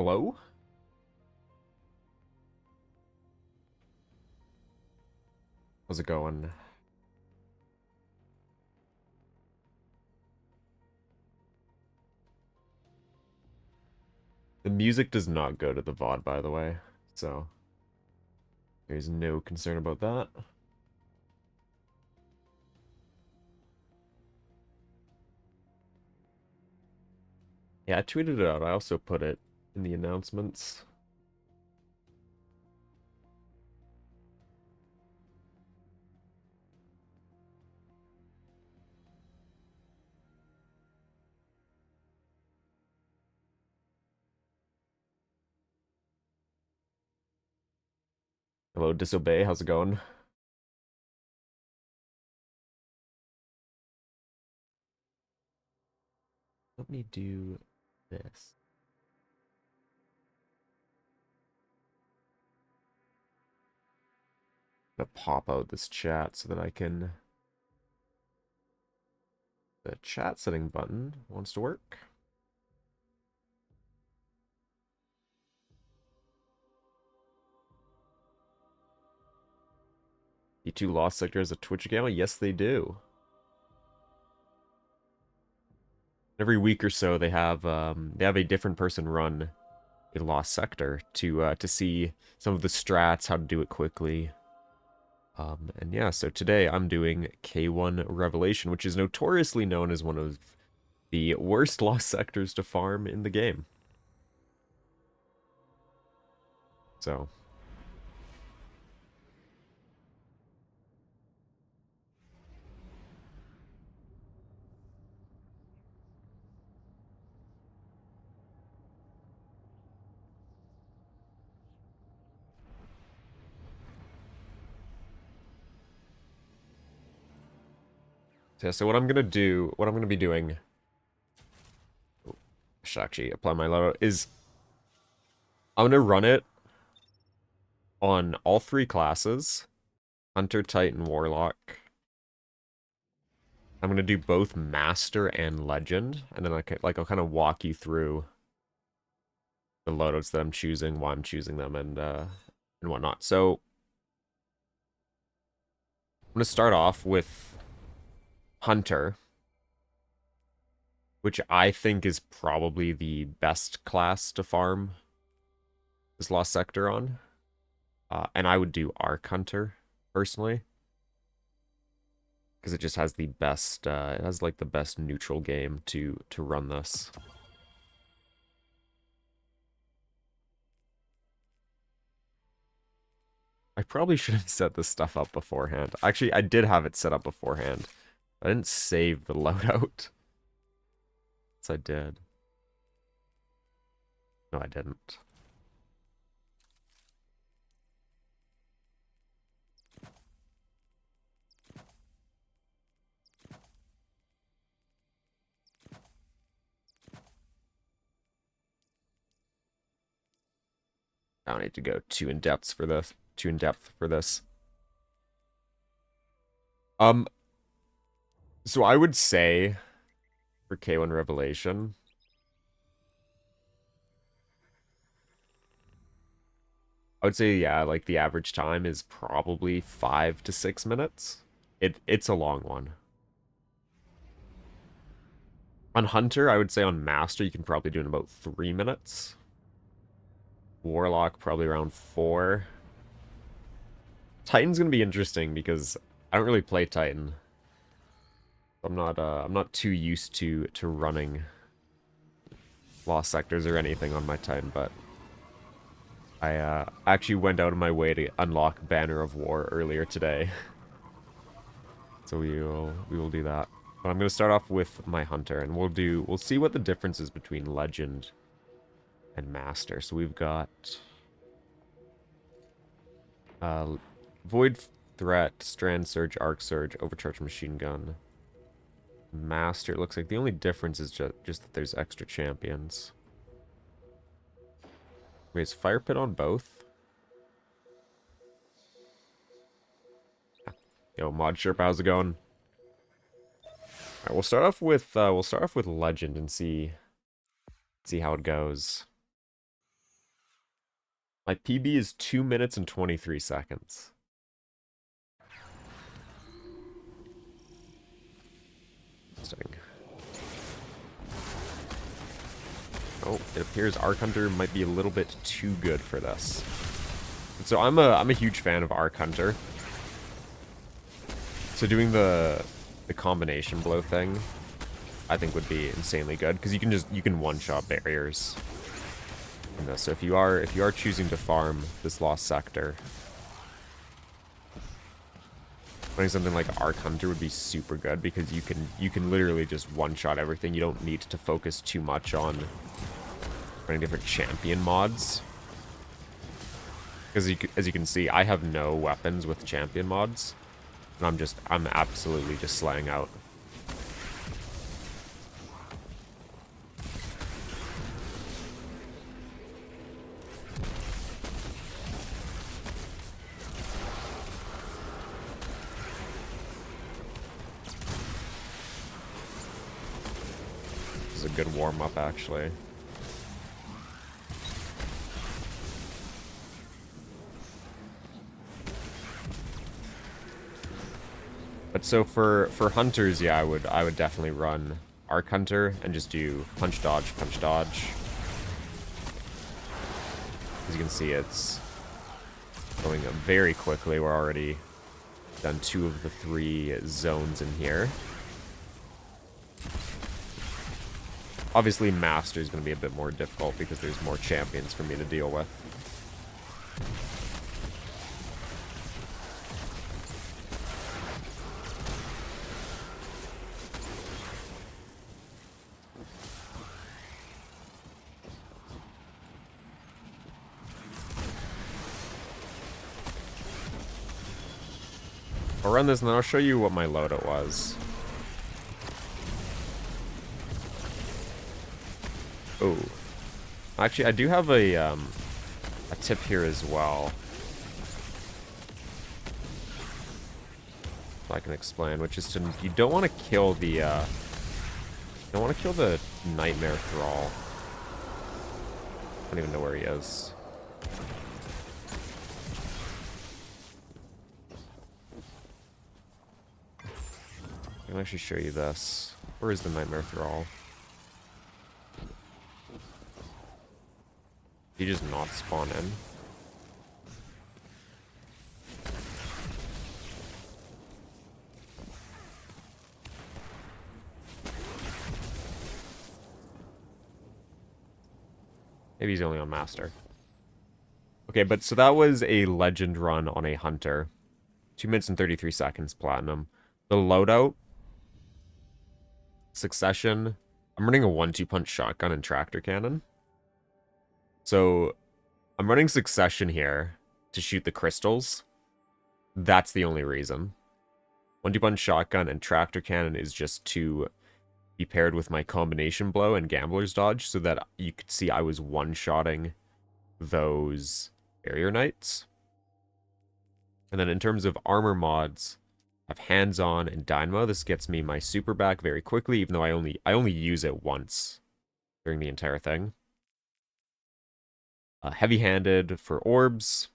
Hello? How's it going? The music does not go to the VOD, by the way, so there's no concern about that. Yeah, I tweeted it out. I also put it in the announcements. Hello, Disobey. How's it going? Let me do this. I'm gonna pop out this chat so that I can... The chat setting button wants to work. The two Lost Sector has a Twitch account? Yes, they do. Every week or so, they have a different person run a Lost Sector to see some of the strats, how to do it quickly. And yeah, so today I'm doing K1 Revelation, which is notoriously known as one of the worst Lost Sectors to farm in the game. So yeah, so what I'm gonna do, what I'm gonna be doing, I should actually apply my loadout, is I'm gonna run it on all three classes, Hunter, Titan, Warlock. I'm gonna do both Master and Legend, and then I'll kind of walk you through the loadouts that I'm choosing, why I'm choosing them, and whatnot. So I'm gonna start off with Hunter, which I think is probably the best class to farm this Lost Sector on. And I would do Arc Hunter, personally. Because it just has the best, it has like the best neutral game to run this. I probably should have set this stuff up beforehand. Actually, I did have it set up beforehand. I didn't save the loadout. Yes, I did. No, I didn't. I don't need to go too in depth for this. Too in depth for this. Um, so I would say for K1 Revelation, I would say, yeah, like the average time is probably 5 to 6 minutes. It's a long one. On Hunter, I would say on Master, you can probably do in about 3 minutes. Warlock, probably around 4. Titan's gonna be interesting because I don't really play Titan. I'm not too used to running Lost Sectors or anything on my Titan, but I actually went out of my way to unlock Banner of War earlier today. So we will do that. But I'm gonna start off with my Hunter, and we'll see what the difference is between Legend and Master. So we've got Void Threat, Strand Surge, Arc Surge, Overcharge Machine Gun. Master, it looks like the only difference is just that there's extra champions. Wait, is Fire Pit on both? Yo, Mod Sherpa, how's it going? Alright, we'll start off with Legend and see how it goes. My PB is 2 minutes and 23 seconds. Interesting. Oh, it appears Arc Hunter might be a little bit too good for this. And so I'm a huge fan of Arc Hunter. So doing the combination blow thing, I think would be insanely good because you can one-shot barriers in this. So if you are choosing to farm this lost sector, running something like Arc Hunter would be super good because you can literally just one-shot everything. You don't need to focus too much on running different champion mods. Because as you can see, I have no weapons with champion mods. And I'm absolutely just slaying out. This is a good warm-up, actually. But so for hunters, yeah, I would definitely run Arc Hunter and just do punch dodge, punch dodge. As you can see, it's going very quickly. We're already done 2 of the 3 zones in here. Obviously, Master is going to be a bit more difficult because there's more champions for me to deal with. I'll run this and then I'll show you what my loadout was. Oh. Actually, I do have a tip here as well. So I can explain, which is you don't want to kill the Nightmare Thrall. I don't even know where he is. I can actually show you this. Where is the Nightmare Thrall? He just not spawn in. Maybe he's only on Master. Okay, but so that was a legend run on a Hunter. 2 minutes and 33 seconds platinum. The loadout, Succession. I'm running a 1-2 punch shotgun and tractor cannon. So I'm running Succession here to shoot the crystals. That's the only reason. 1-2 punch shotgun and tractor cannon is just to be paired with my combination blow and gambler's dodge so that you could see I was one-shotting those barrier knights. And then in terms of armor mods, I have hands-on and dynamo. This gets me my super back very quickly, even though I only use it once during the entire thing. Heavy-handed for orbs.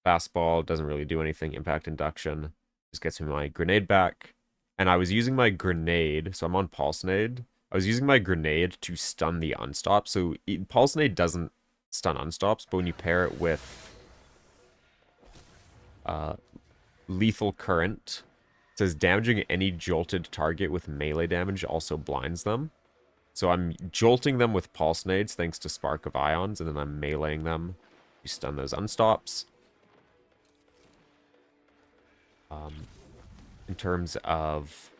Fastball doesn't really do anything. Impact induction just gets me my grenade back. And I was using my grenade, so I'm on Pulsenade. I was using my grenade to stun the unstop. So Pulsenade doesn't stun unstops, but when you pair it with Lethal Current, it says damaging any jolted target with melee damage also blinds them. So I'm jolting them with Pulsenades thanks to Spark of Ions, and then I'm meleeing them to stun those unstops. In terms of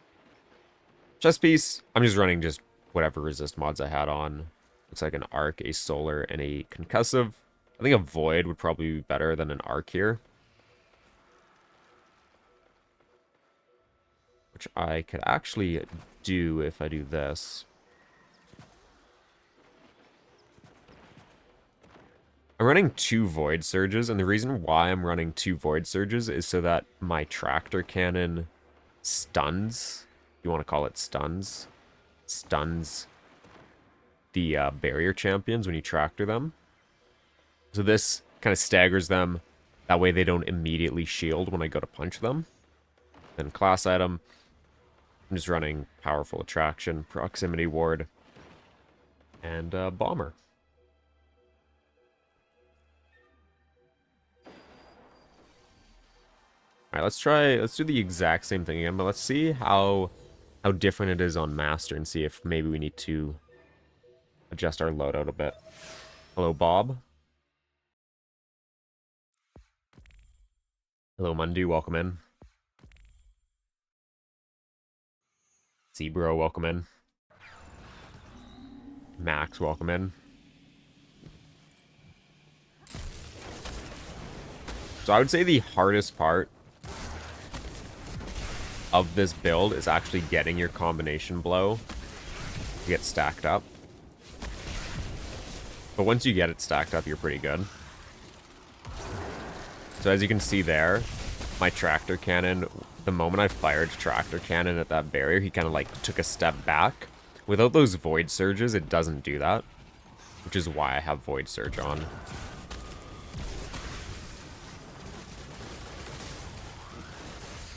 chest piece, I'm just running just whatever resist mods I had on. Looks like an Arc, a Solar, and a Concussive. I think a Void would probably be better than an Arc here. Which I could actually do if I do this. I'm running 2 Void Surges, and the reason why I'm running 2 Void Surges is so that my Tractor Cannon stuns, if you want to call it stuns the barrier champions when you tractor them. So this kind of staggers them. That way they don't immediately shield when I go to punch them. Then class item. I'm just running Powerful Attraction, Proximity Ward, and Bomber. Alright, let's do the exact same thing again, but let's see how different it is on Master and see if maybe we need to adjust our loadout a bit. Hello, Bob. Hello, Mundu, welcome in. Zebro, welcome in. Max, welcome in. So I would say the hardest part of this build is actually getting your combination blow to get stacked up. But once you get it stacked up, you're pretty good. So as you can see there, my tractor cannon, the moment I fired tractor cannon at that barrier, he kind of like took a step back. Without those void surges, it doesn't do that, which is why I have void surge on.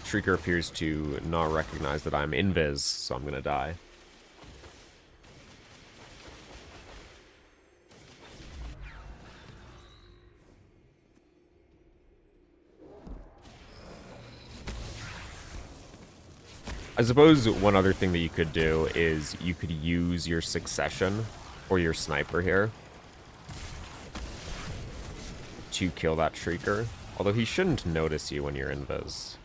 Shrieker appears to not recognize that I'm invis, so I'm gonna die. I suppose one other thing that you could do is you could use your succession or your sniper here to kill that Shrieker. Although he shouldn't notice you when you're invis.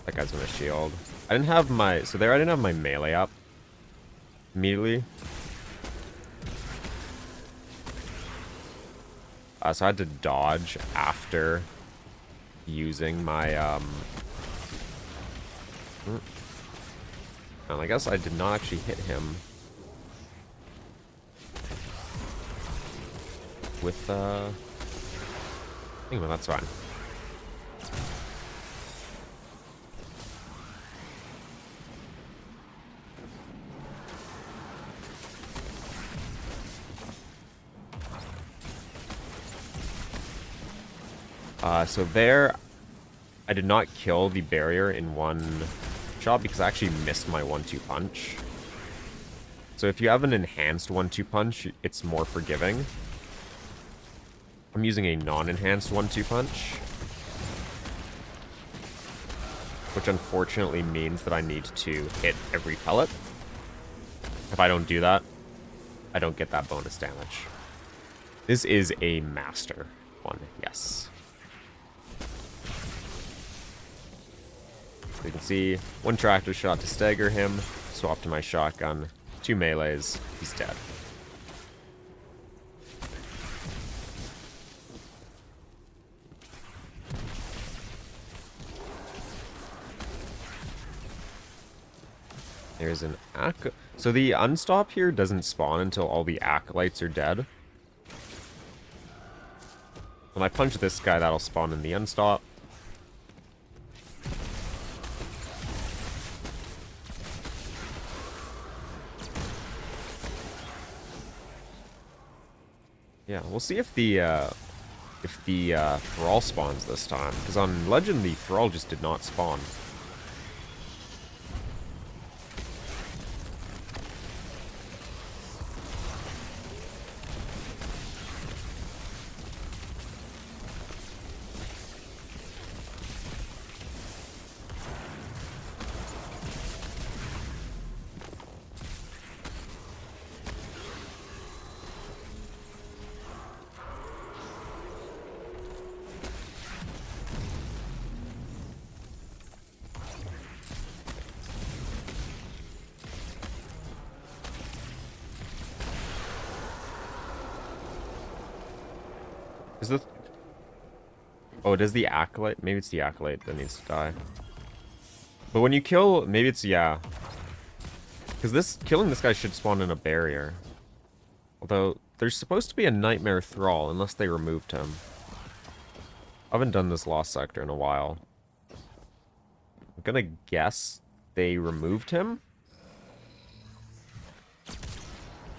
That guy's gonna shield. I didn't have my... So there I didn't have my melee up immediately. So I had to dodge after using my, well, I guess I did not actually hit him with, anyway, that's fine. So there, I did not kill the barrier in one shot because I actually missed my 1-2 punch. So if you have an enhanced 1-2 punch, it's more forgiving. I'm using a non-enhanced 1-2 punch, which unfortunately means that I need to hit every pellet. If I don't do that, I don't get that bonus damage. This is a master one, yes. You can see one tractor shot to stagger him, swap to my shotgun, 2 melees, he's dead. There's an so the unstop here doesn't spawn until all the acolytes are dead. When I punch this guy, that'll spawn in the unstop. Yeah, we'll see if the Thrall spawns this time, because on Legend the Thrall just did not spawn. Is the... Oh, does the Acolyte? Maybe it's the Acolyte that needs to die. But when you kill... Maybe it's... Yeah. Because killing this guy should spawn in a barrier. Although, there's supposed to be a Nightmare Thrall, unless they removed him. I haven't done this Lost Sector in a while. I'm gonna guess they removed him?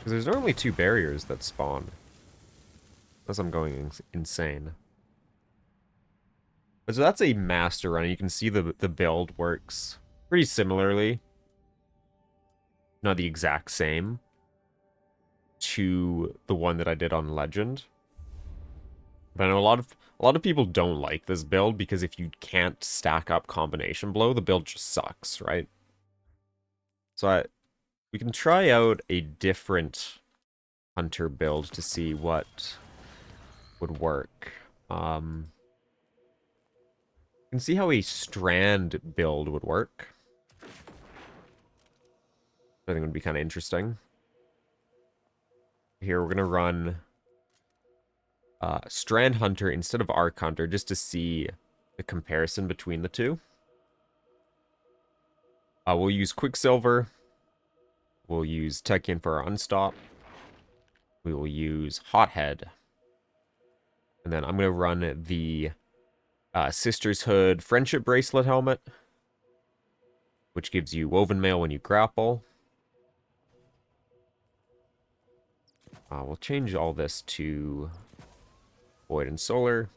Because there's normally 2 barriers that spawn. Unless I'm going insane. But so that's a master run. You can see the build works pretty similarly. Not the exact same. To the one that I did on Legend. But I know a lot of people don't like this build because if you can't stack up combination blow, the build just sucks, right? So we can try out a different hunter build to see what would work. You can see how a strand build would work. I think it would be kind of interesting. Here we're gonna run Strand Hunter instead of Arc Hunter just to see the comparison between the two. We'll use Quicksilver. We'll use Techian for our Unstop. We will use Hothead. And then I'm going to run the Sister's Hood Friendship Bracelet helmet, which gives you Woven Mail when you grapple. We'll change all this to Void and Solar.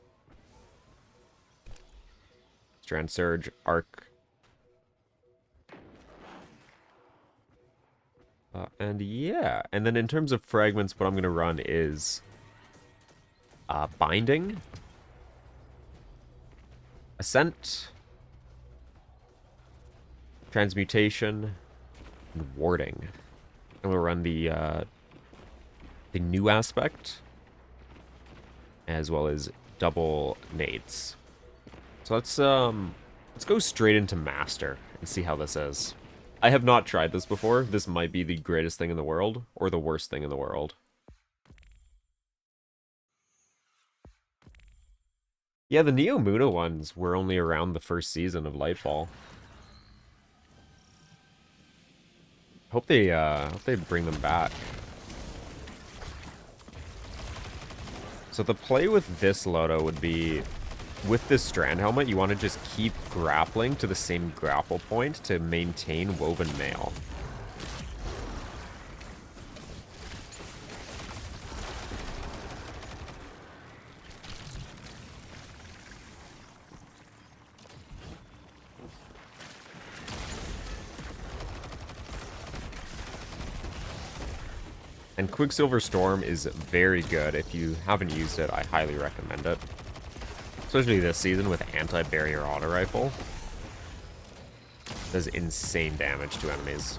Strand Surge, Arc. And yeah, and then in terms of fragments, what I'm going to run is Binding, Ascent, Transmutation, and Warding. And we'll run the new aspect, as well as double nades. So let's go straight into Master and see how this is. I have not tried this before. This might be the greatest thing in the world, or the worst thing in the world. Yeah, the Neo Muna ones were only around the first season of Lightfall. Hope they bring them back. So the play with this Loto would be, with this Strand Helmet, you want to just keep grappling to the same grapple point to maintain Woven Mail. And Quicksilver Storm is very good. If you haven't used it, I highly recommend it. Especially this season with anti-barrier auto rifle. Does insane damage to enemies.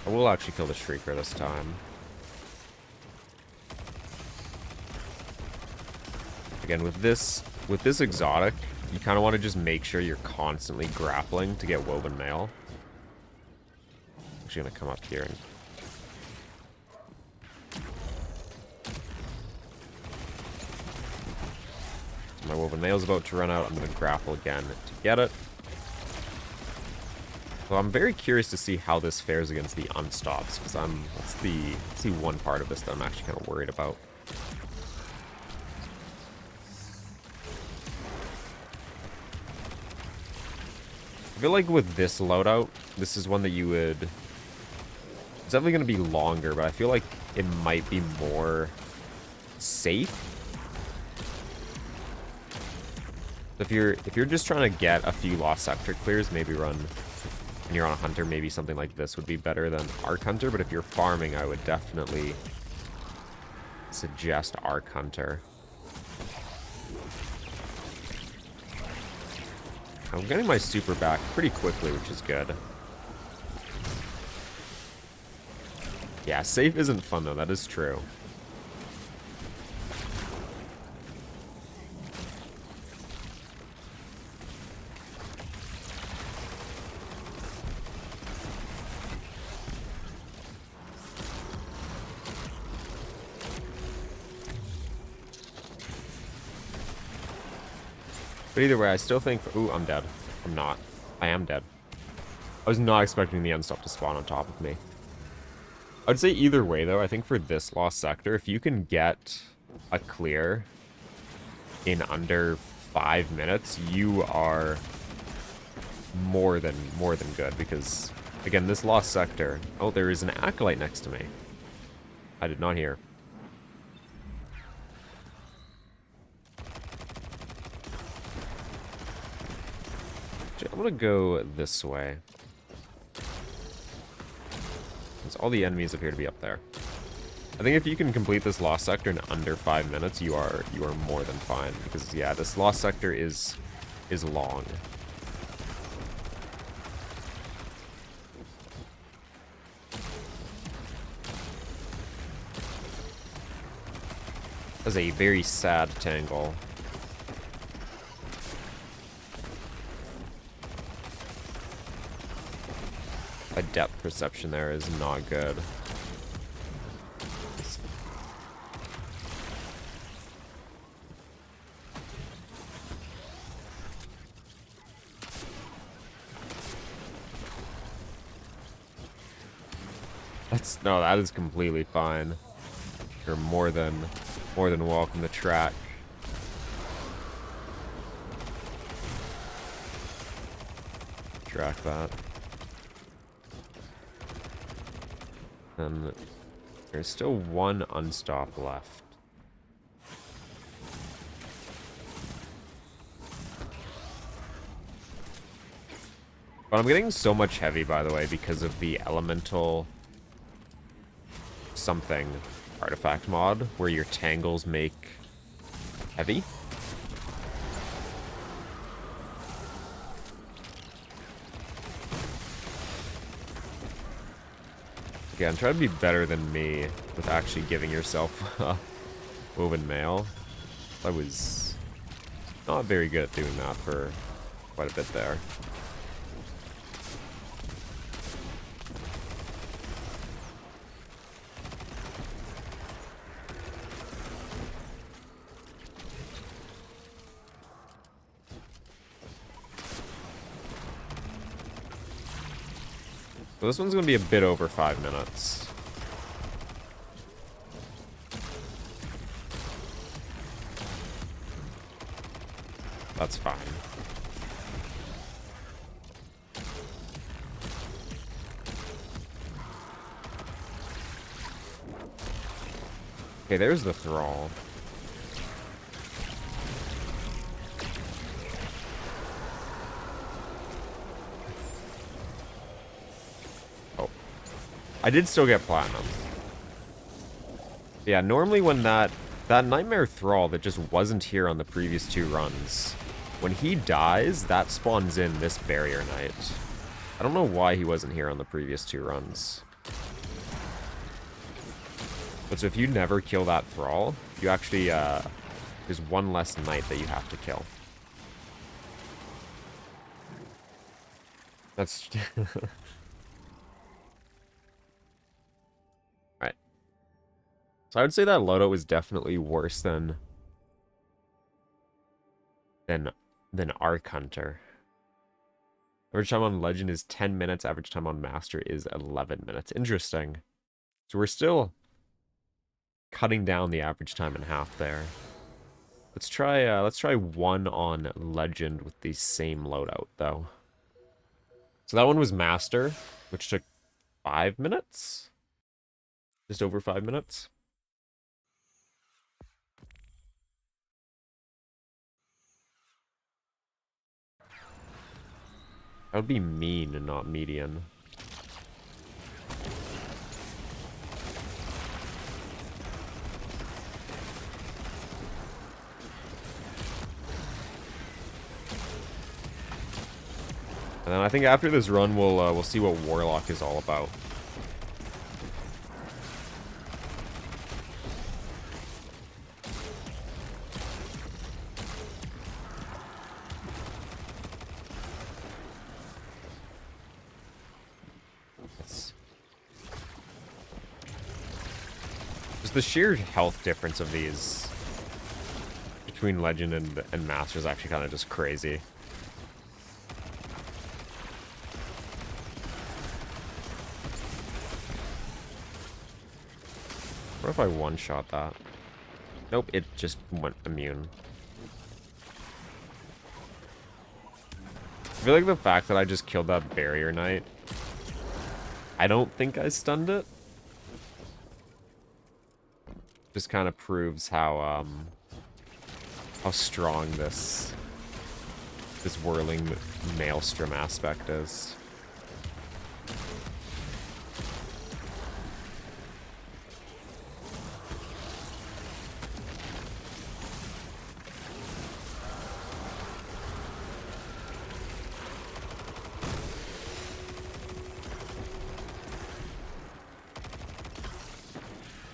I will actually kill the Shrieker this time. Again, with this exotic, you kind of want to just make sure you're constantly grappling to get Woven Mail. I'm actually going to come up here and... My Woven Mail is about to run out. I'm going to grapple again to get it. So I'm very curious to see how this fares against the Unstops, because that's the one part of this that I'm actually kind of worried about. I feel like with this loadout, this is one that you would... It's definitely going to be longer, but I feel like it might be more safe. If you're just trying to get a few Lost Sector clears, maybe run... When you're on a Hunter, maybe something like this would be better than Arc Hunter, but if you're farming, I would definitely suggest Arc Hunter. I'm getting my super back pretty quickly, which is good. Yeah, safe isn't fun though, that is true. But either way, I still think... Ooh, I'm dead. I'm not. I am dead. I was not expecting the Unstop to spawn on top of me. I would say either way, though, I think for this Lost Sector, if you can get a clear in under 5 minutes, you are more than good because, again, this lost sector. Oh, there is an acolyte next to me. I did not hear. I'm gonna go this way. Since all the enemies appear to be up there. I think if you can complete this lost sector in under 5 minutes, you are more than fine. Because yeah, this lost sector is long. That's a very sad tangle. My depth perception there is not good. No, that is completely fine. You're more than welcome to track. Track that. And there's still one unstop left. But I'm getting so much heavy, by the way, because of the elemental something artifact mod where your tangles make heavy. Again, try to be better than me with actually giving yourself woven mail. I was not very good at doing that for quite a bit there. So this one's going to be a bit over 5 minutes. That's fine. Okay, there's the thrall. I did still get platinum. Yeah, normally when that Nightmare Thrall that just wasn't here on the previous 2 runs, when he dies, that spawns in this Barrier Knight. I don't know why he wasn't here on the previous 2 runs. But so if you never kill that Thrall, you actually, there's one less Knight that you have to kill. That's... So I would say that loadout was definitely worse than Arc Hunter. Average time on Legend is 10 minutes. Average time on Master is 11 minutes. Interesting. So we're still cutting down the average time in half there. Let's try one on Legend with the same loadout though. So that one was Master, which took 5 minutes. Just over 5 minutes. That would be mean and not median. And then I think after this run, we'll see what Warlock is all about. The sheer health difference of these between Legend and Master is actually kind of just crazy. What if I one-shot that? Nope, it just went immune. I feel like the fact that I just killed that barrier knight, I don't think I stunned it. Just kind of proves how strong this whirling maelstrom aspect is.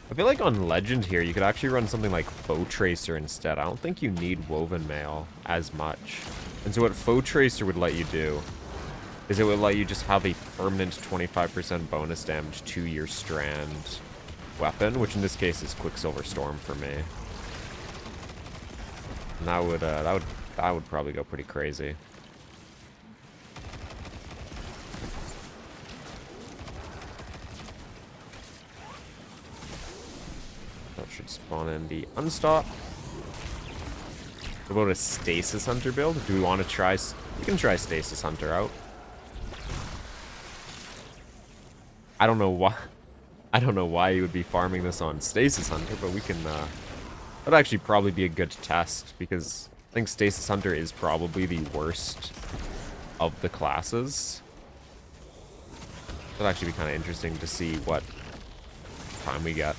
I feel like on Legend here, you could actually run something like Foe Tracer instead. I don't think you need Woven Mail as much. And so what Foe Tracer would let you do is it would let you just have a permanent 25% bonus damage to your Strand weapon, which in this case is Quicksilver Storm for me. And that would probably go pretty crazy. Should spawn in the unstop. What about a Stasis Hunter build? Do we want to try? We can try Stasis Hunter out. I don't know why. I don't know why you would be farming this on Stasis Hunter, but we can. That'd actually probably be a good test because I think Stasis Hunter is probably the worst of the classes. That'd actually be kind of interesting to see what time we get.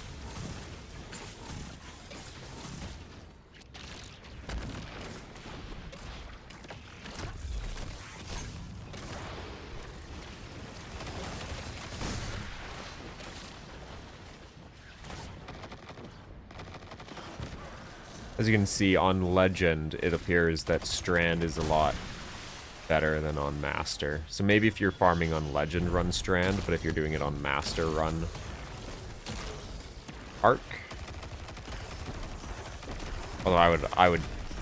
As you can see on Legend, it appears that Strand is a lot better than on Master. So maybe if you're farming on Legend, run Strand, but if you're doing it on Master, run Arc. Although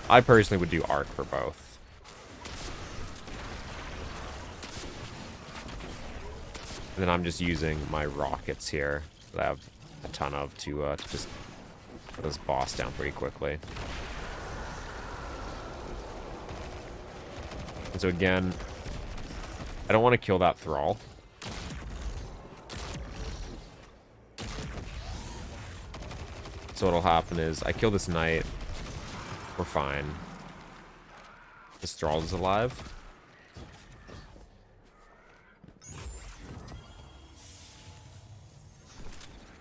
I personally would do Arc for both. And then I'm just using my rockets here that I have a ton of to just put this boss down pretty quickly. And so again, I don't want to kill that Thrall. So what'll happen is I kill this Knight. We're fine. This Thrall is alive.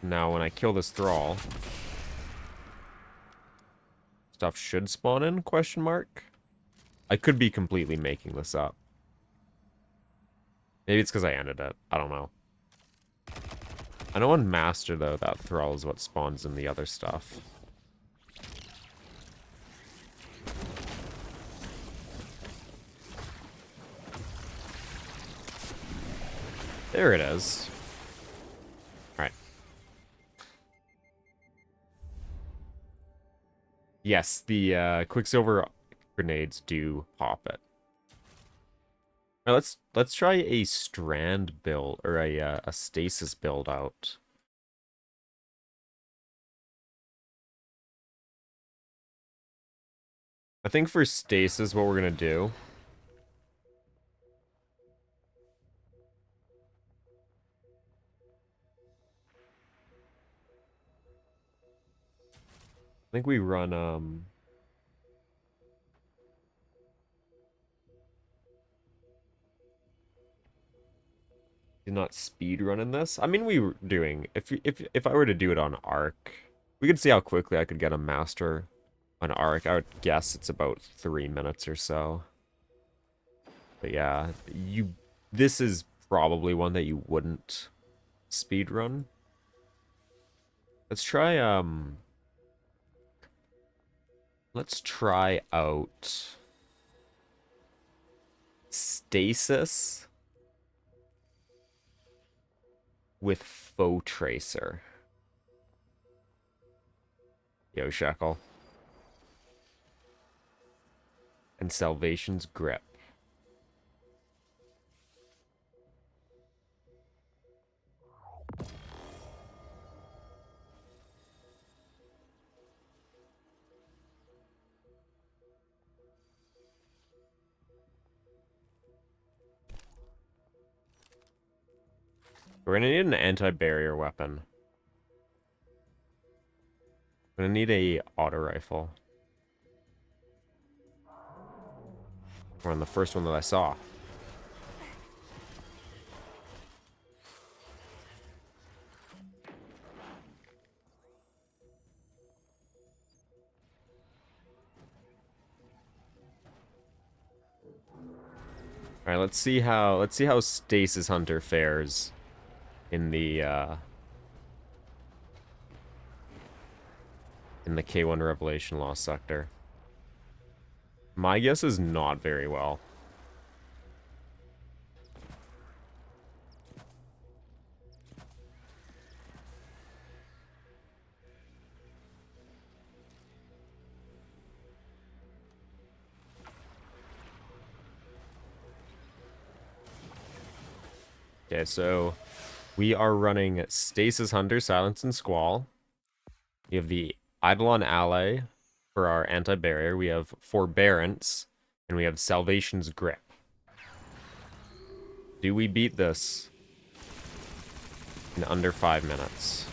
Now when I kill this Thrall, stuff should spawn in, question mark. I could be completely making this up. Maybe it's because I ended it. I don't know. I know on Master, though, that Thrall is what spawns in the other stuff. There it is. Alright. Yes, the Quicksilver grenades do pop it. Now let's try a Strand build or a Stasis build out. I think for Stasis, what we're gonna do. I think we run not speed running this. I mean, we were doing if I were to do it on Arc, we could see how quickly I could get a Master on Arc. I would guess it's about 3 minutes or so. But yeah, this is probably one that you wouldn't speed run. Let's try out Stasis with Foe Tracer. Yo, Shekel. And Salvation's Grip. We're gonna need an anti-barrier weapon. We're gonna need a auto rifle. Or on the first one that I saw. All right, let's see how Stasis Hunter fares in the K1 Revelation Lost Sector. My guess is not very well. Okay, so we are running Stasis Hunter, Silence and Squall. We have the Eidolon Ally for our anti-barrier. We have Forbearance, and we have Salvation's Grip. Do we beat this in under 5 minutes?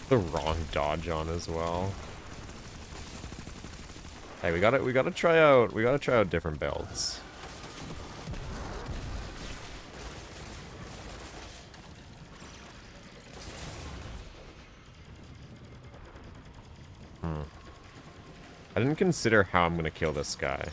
The wrong dodge on as well. Hey, we gotta try out different builds. I didn't consider how I'm gonna kill this guy.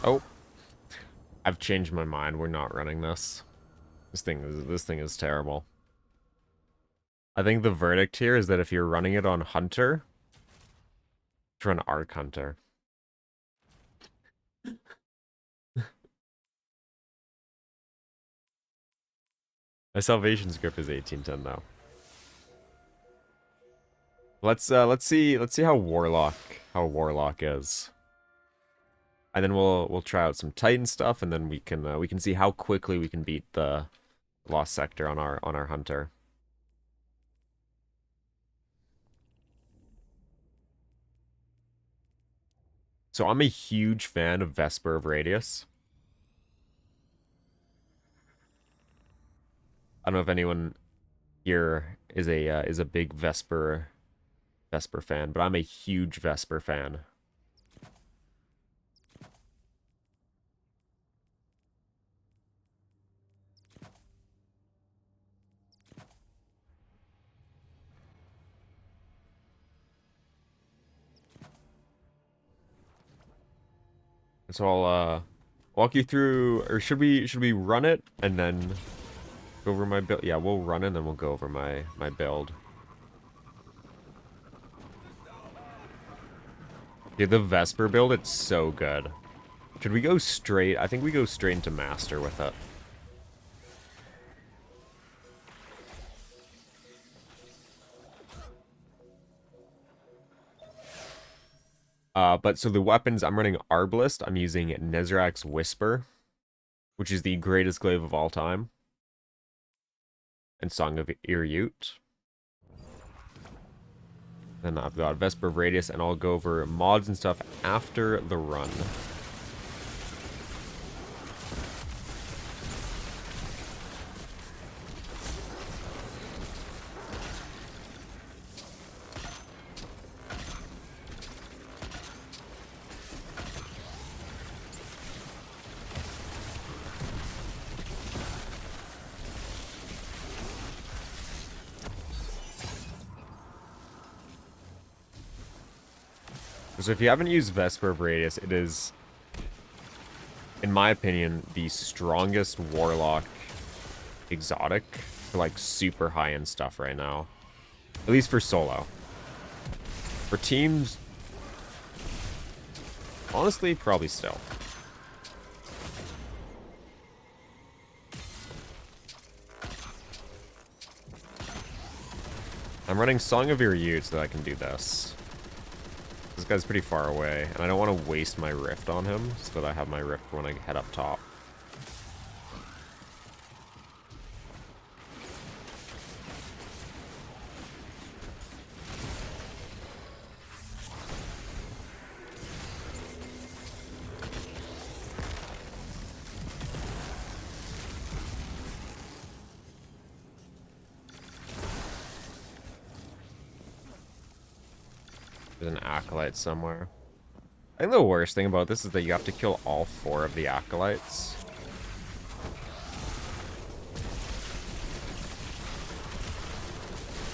Oh, I've changed my mind. We're not running this. This thing is terrible. I think the verdict here is that if you're running it on Hunter, run Arc Hunter. My Salvation's Grip is 1810 though. Let's see how Warlock is. And then we'll try out some Titan stuff, and then we can see how quickly we can beat the Lost Sector on our Hunter. So I'm a huge fan of Vesper of Radius. I don't know if anyone here is a big Vesper fan, but I'm a huge Vesper fan. So I'll walk you through, or should we run it and then go over my build? Yeah, we'll run it and then we'll go over my build. Dude, the Vesper build, it's so good. Should we go straight? I think we go straight into Master with it. But so the weapons, I'm running Arbalest. I'm using Nezrak's Whisper, which is the greatest glaive of all time. And Song of Iriut. Then I've got Vesper of Radius, and I'll go over mods and stuff after the run. So if you haven't used Vesper of Radius, it is, in my opinion, the strongest warlock exotic for like super high-end stuff right now. At least for solo. For teams, honestly, probably still. I'm running Song of Your Youth so that I can do this. This guy's pretty far away, and I don't want to waste my Rift on him, so that I have my Rift when I head up top. There's an Acolyte somewhere. I think the worst thing about this is that you have to kill all 4 of the Acolytes.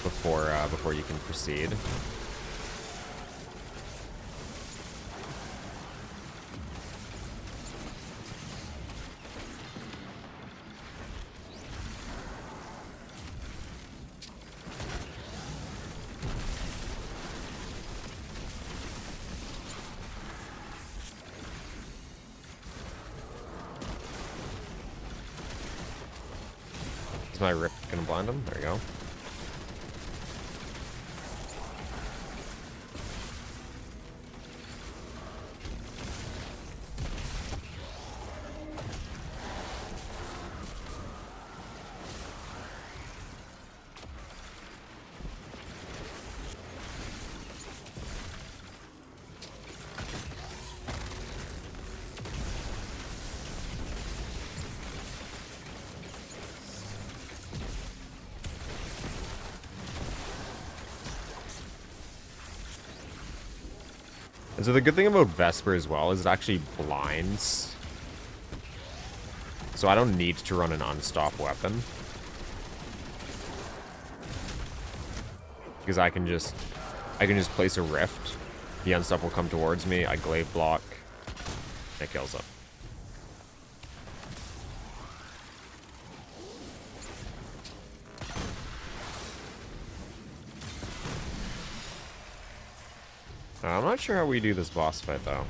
Before you can proceed. Is my Rip gonna blind him? There you go. And so the good thing about Vesper as well is it actually blinds. So I don't need to run an unstop weapon. Because I can just place a Rift. The unstop will come towards me, I glaive block, and it kills it. I'm not sure how we do this boss fight, though.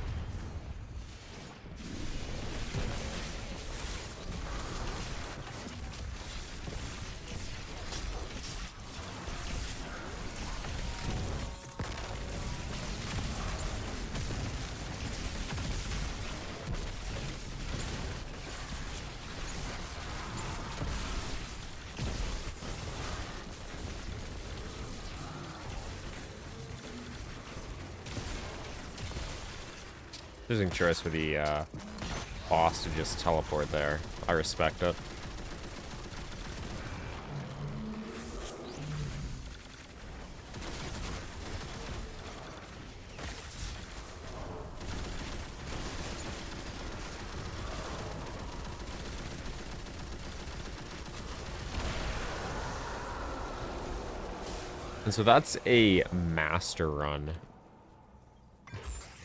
Interesting choice for the boss to just teleport there. I respect it. And so that's a master run.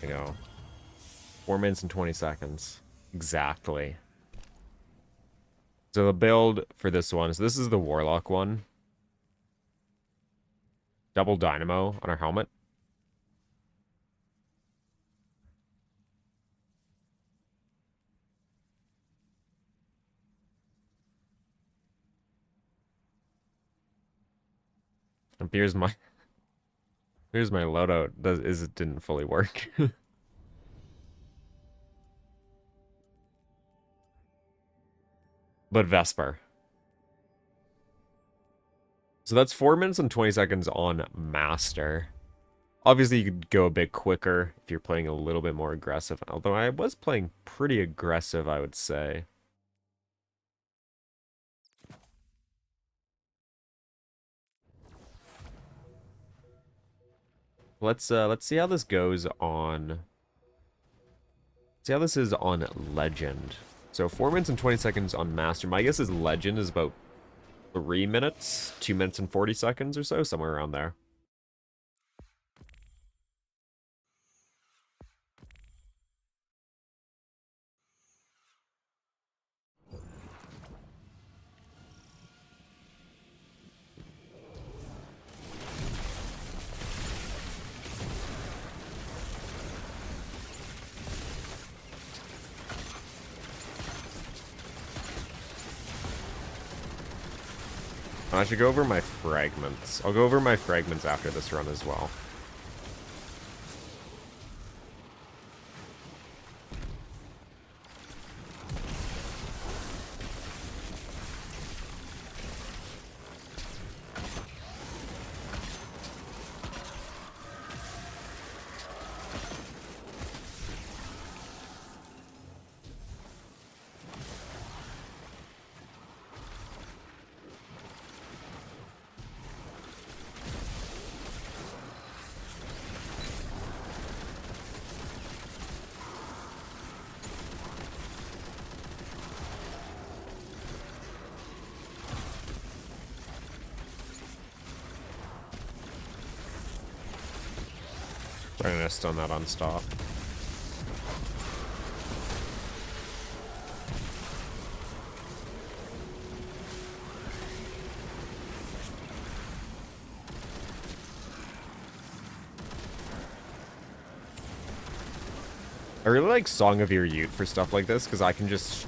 There you go. 4 minutes and 20 seconds. Exactly. So the build for this one, so this is the Warlock one. Double Dynamo on our helmet. And here's my loadout. It didn't fully work. But Vesper. So that's 4 minutes and 20 seconds on Master. Obviously, you could go a bit quicker if you're playing a little bit more aggressive. Although I was playing pretty aggressive, I would say. Let's see how this goes on. See how this is on Legend. So 4 minutes and 20 seconds on Master. My guess is Legend is about 3 minutes, 2 minutes and 40 seconds or so, somewhere around there. I should go over my fragments. I'll go over my fragments after this run as well. Trying to stun that on stop. I really like Song of Your Youth for stuff like this, because I can just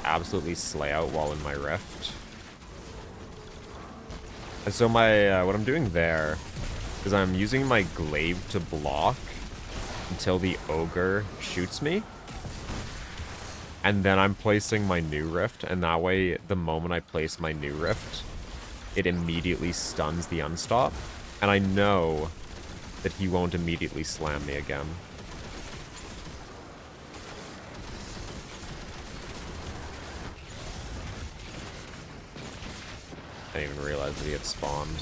absolutely slay out while in my rift. And so my what I'm doing there is I'm using my glaive to block until the ogre shoots me. And then I'm placing my new rift, and that way, the moment I place my new rift, it immediately stuns the unstop. And I know that he won't immediately slam me again. I didn't even realize that he had spawned.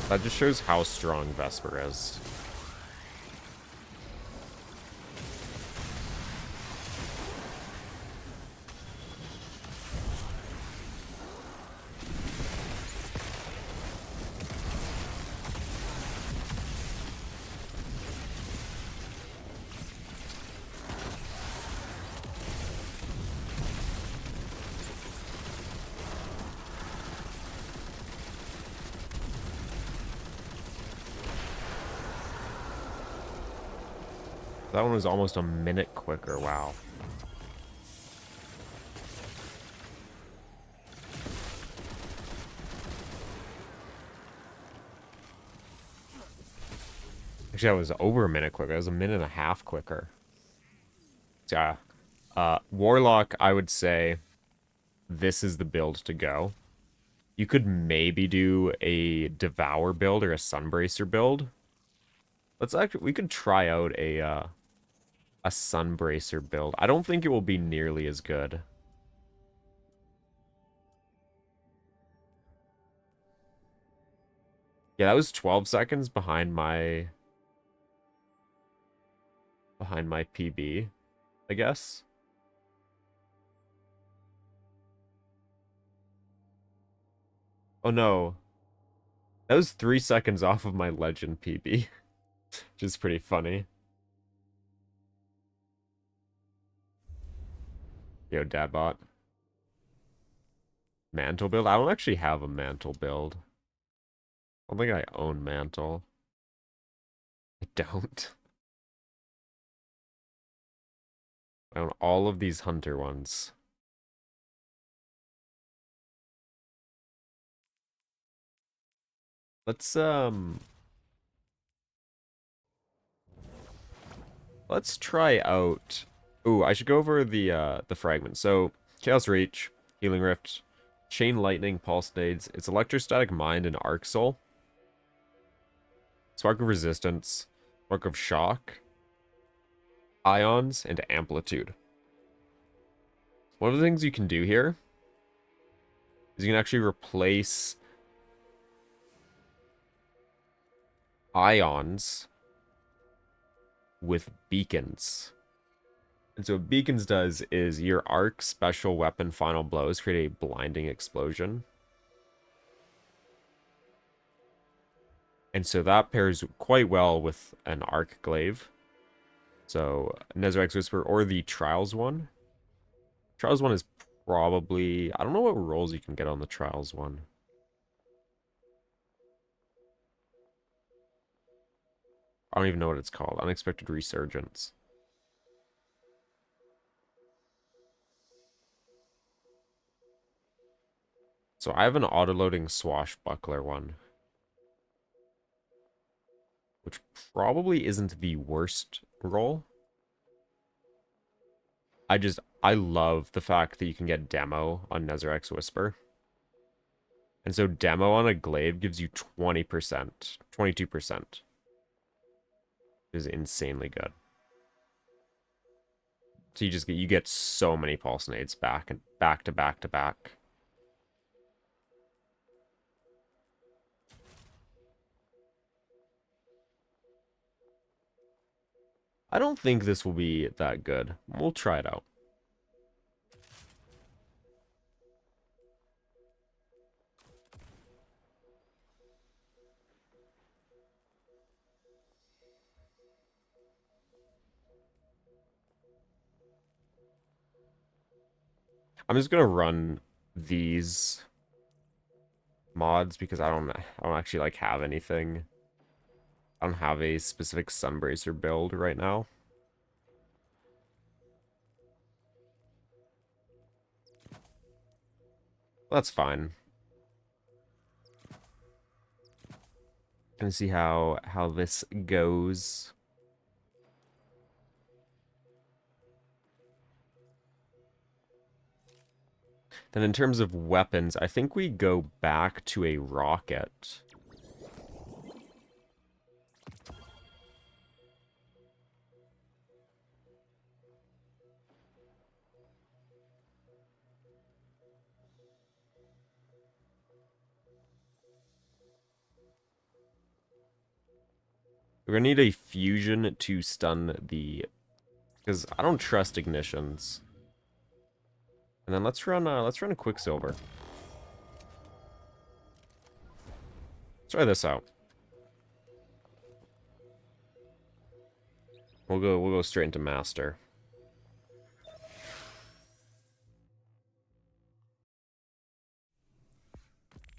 That just shows how strong Vesper is. That one was almost a minute quicker, wow. Actually, that was over a minute quicker. That was a minute and a half quicker. Yeah. Warlock, I would say this is the build to go. You could maybe do a Devour build or a Sunbracer build. We could try out a Sunbracer build. I don't think it will be nearly as good. Yeah, that was 12 seconds behind my PB, I guess. Oh no. That was 3 seconds off of my legend PB. Which is pretty funny. Yo, Dadbot. Mantle build? I don't actually have a mantle build. I don't think I own mantle. I don't. I own all of these hunter ones. Let's try out. Ooh, I should go over the fragments. So, Chaos Reach, Healing Rift, Chain Lightning, Pulse Nades, it's Electrostatic Mind and Arc Soul. Spark of Resistance, Spark of Shock, Ions, and Amplitude. One of the things you can do here is you can actually replace Ions with Beacons. And so what Beacons does is your Arc Special Weapon Final Blows create a blinding explosion. And so that pairs quite well with an Arc Glaive. So Nezarac's Whisper or the Trials one. Trials one is probably... I don't know what rolls you can get on the Trials one. I don't even know what it's called. Unexpected Resurgence. So I have an auto-loading swashbuckler one, which probably isn't the worst roll. I love the fact that you can get demo on Nezarac's Whisper. And so demo on a glaive gives you 20%, 22%. Is insanely good. So you get so many pulse nades back and back to back to back. I don't think this will be that good. We'll try it out. I'm just gonna run these mods because I don't actually like have anything. I don't have a specific Sunbracer build right now. That's fine. Gonna see how this goes. Then in terms of weapons, I think we go back to a rocket. We're gonna need a fusion to stun the... Because I don't trust ignitions. And then let's run a Quicksilver. Let's try this out. We'll go straight into Master.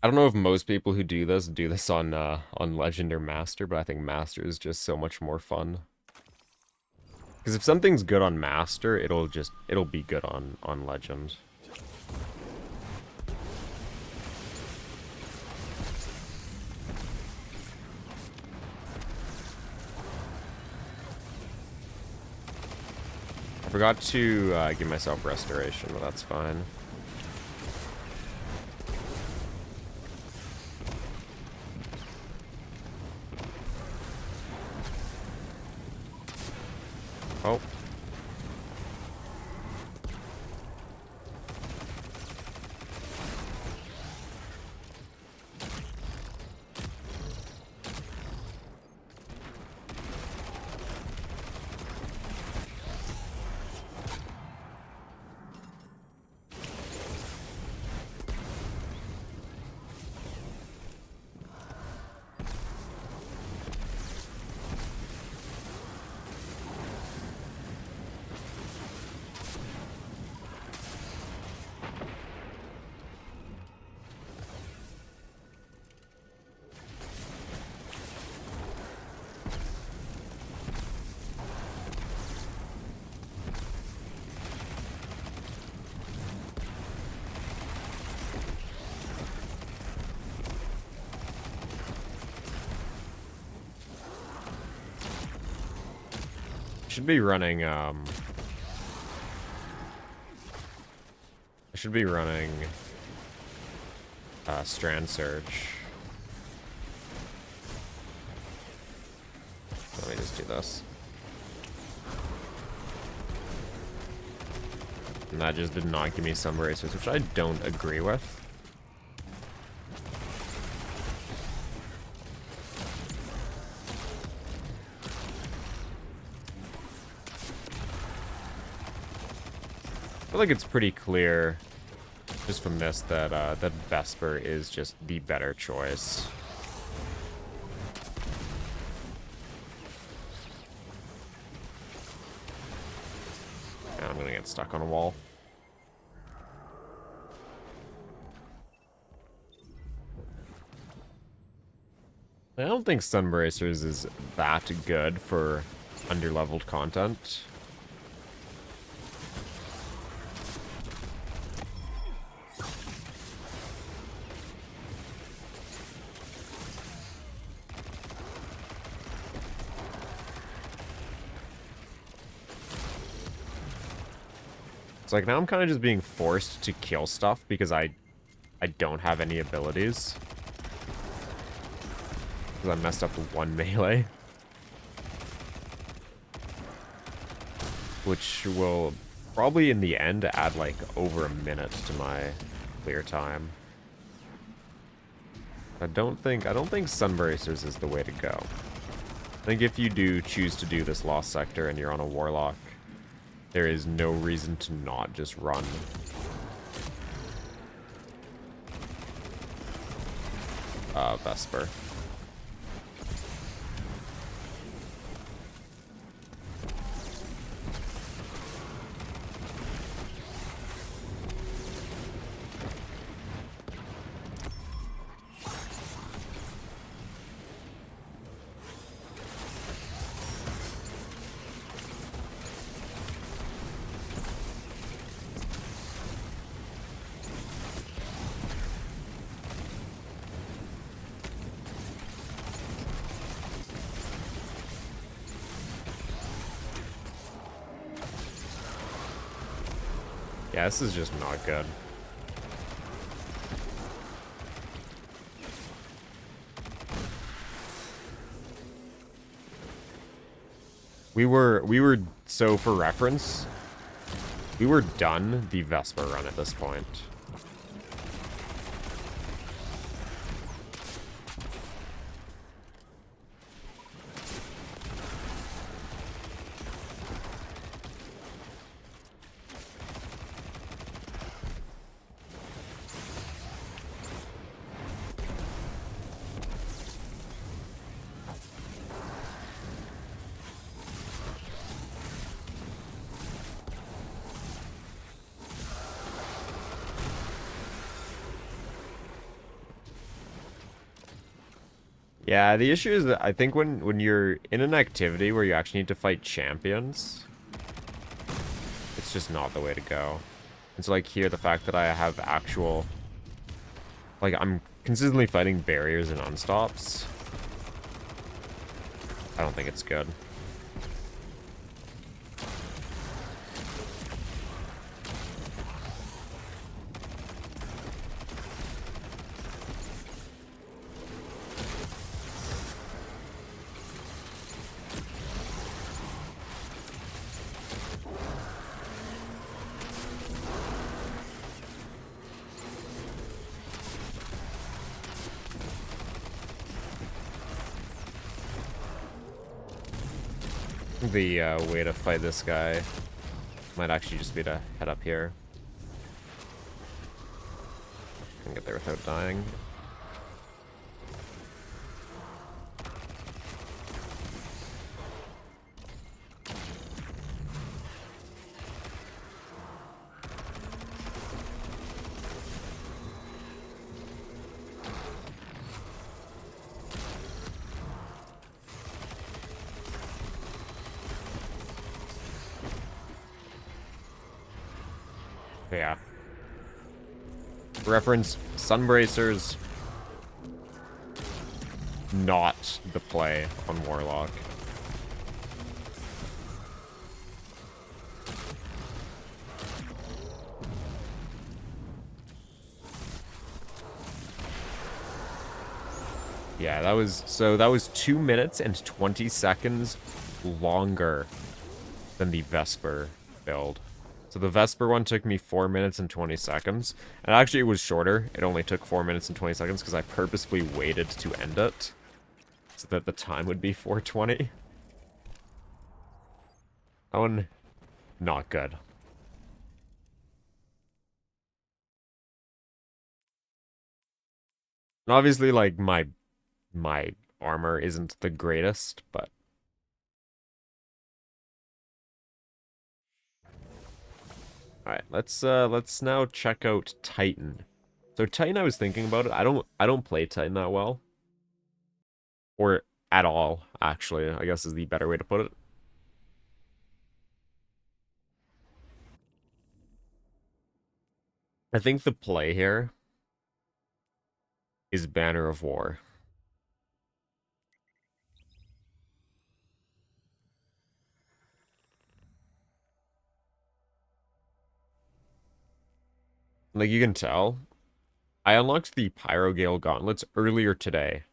I don't know if most people who do this on Legend or Master, but I think Master is just so much more fun. Because if something's good on Master, it'll be good on Legend. I forgot to give myself restoration, but that's fine. Oh. Should be running, I should be running, Strand Surge. Let me just do this. And that just did not give me some racers, which I don't agree with. I feel like it's pretty clear, just from this, that that Vesper is just the better choice. And I'm gonna get stuck on a wall. I don't think Sunbracers is that good for underleveled content. So like now I'm kind of just being forced to kill stuff because I don't have any abilities. Because I messed up one melee. Which will probably in the end add like over a minute to my clear time. I don't think Sunbracers is the way to go. I think if you do choose to do this Lost Sector and you're on a Warlock, there is no reason to not just run. Vesper. Yeah, this is just not good. So for reference, we were done the Vesper run at this point. Yeah, the issue is that I think when you're in an activity where you actually need to fight champions, it's just not the way to go. And so like here, the fact that I have actual, like I'm consistently fighting barriers and unstops, I don't think it's good. The way to fight this guy might actually just be to head up here and get there without dying. Yeah. Reference, Sunbracers, not the play on Warlock. Yeah, that was 2 minutes and 20 seconds longer than the Vesper build. So the Vesper one took me 4 minutes and 20 seconds. And actually it was shorter. It only took 4 minutes and 20 seconds because I purposefully waited to end it so that the time would be 4:20. That one, not good. And obviously, like, my armor isn't the greatest, but alright, let's now check out Titan. So Titan, I was thinking about it. I don't play Titan that well. Or at all, actually, I guess is the better way to put it. I think the play here is Banner of War. Like, you can tell. I unlocked the Pyrogale gauntlets earlier today.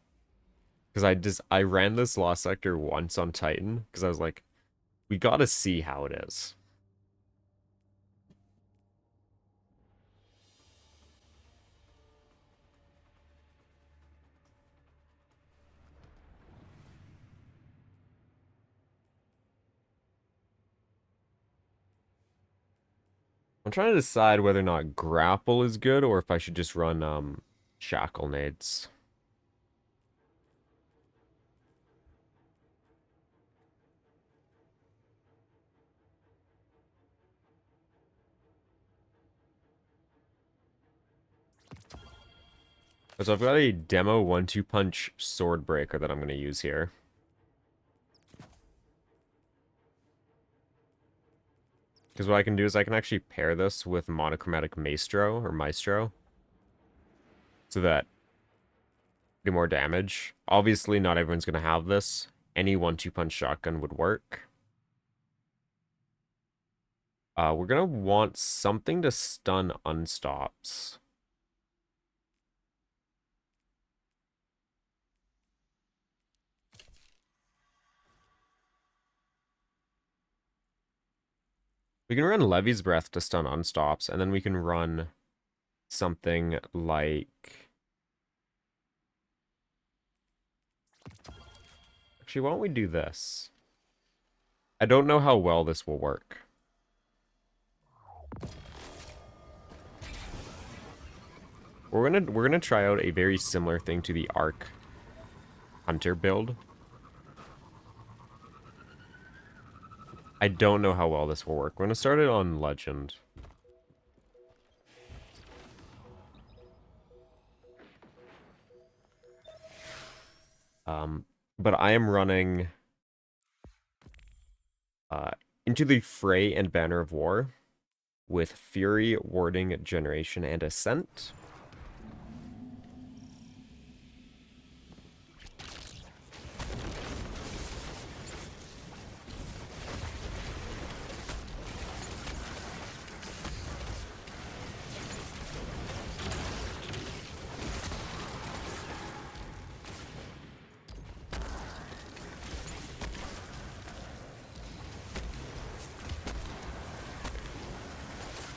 Because I ran this Lost Sector once on Titan. Because I was like, we gotta see how it is. I'm trying to decide whether or not grapple is good or if I should just run shackle nades. So I've got a demo 1-2 punch sword breaker that I'm going to use here. Because what I can do is I can actually pair this with monochromatic maestro. So that do more damage. Obviously, not everyone's going to have this. Any 1-2 punch shotgun would work. We're going to want something to stun unstops. We can run Levy's Breath to stun unstops, and then we can run something like... Actually, why don't we do this? I don't know how well this will work. We're gonna try out a very similar thing to the Arc Hunter build. I don't know how well this will work. We're gonna start it on Legend. But I am running into the Fray and Banner of War with Fury, Warding, Generation, and Ascent.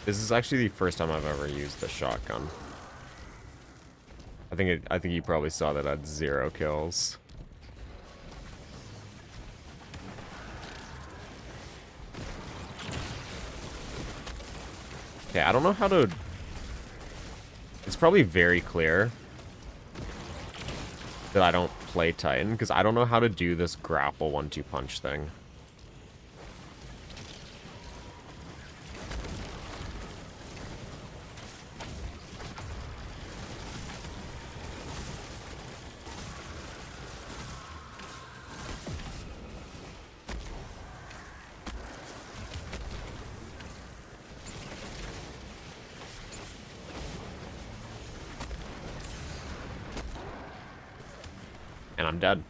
This is actually the first time I've ever used the shotgun. I think you probably saw that I had 0 kills. Okay, I don't know how to... It's probably very clear that I don't play Titan, because I don't know how to do this grapple 1-2 punch thing. And I'm dead.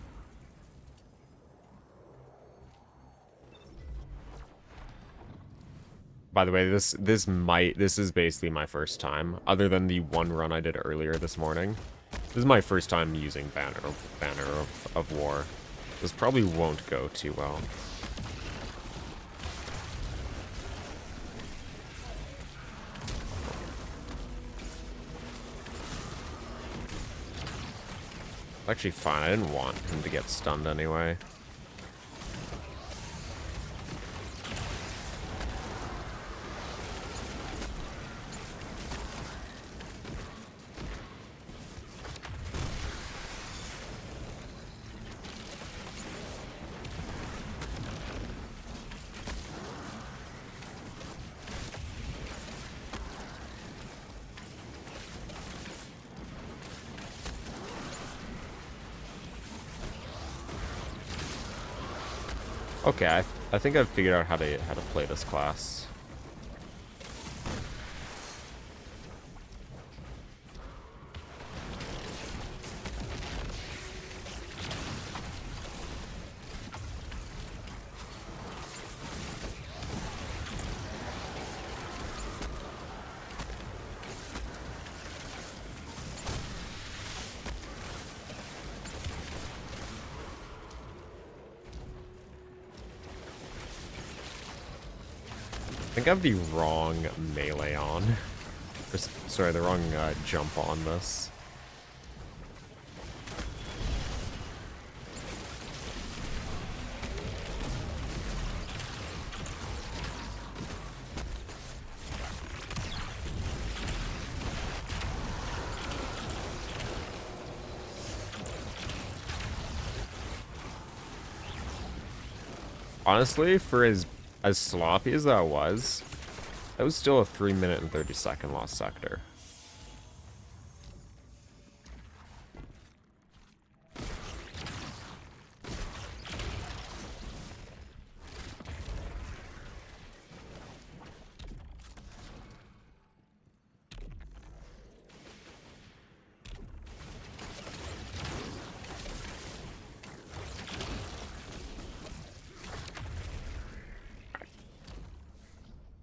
By the way, this is basically my first time, other than the one run I did earlier this morning. This is my first time using Banner of War. This probably won't go too well. Actually, fine. I didn't want him to get stunned anyway. Okay, I think I've figured out how to play this class. I think I have the wrong melee on. Sorry, the wrong jump on this. Honestly, for as sloppy as that was still a 3-minute and 30-second lost sector.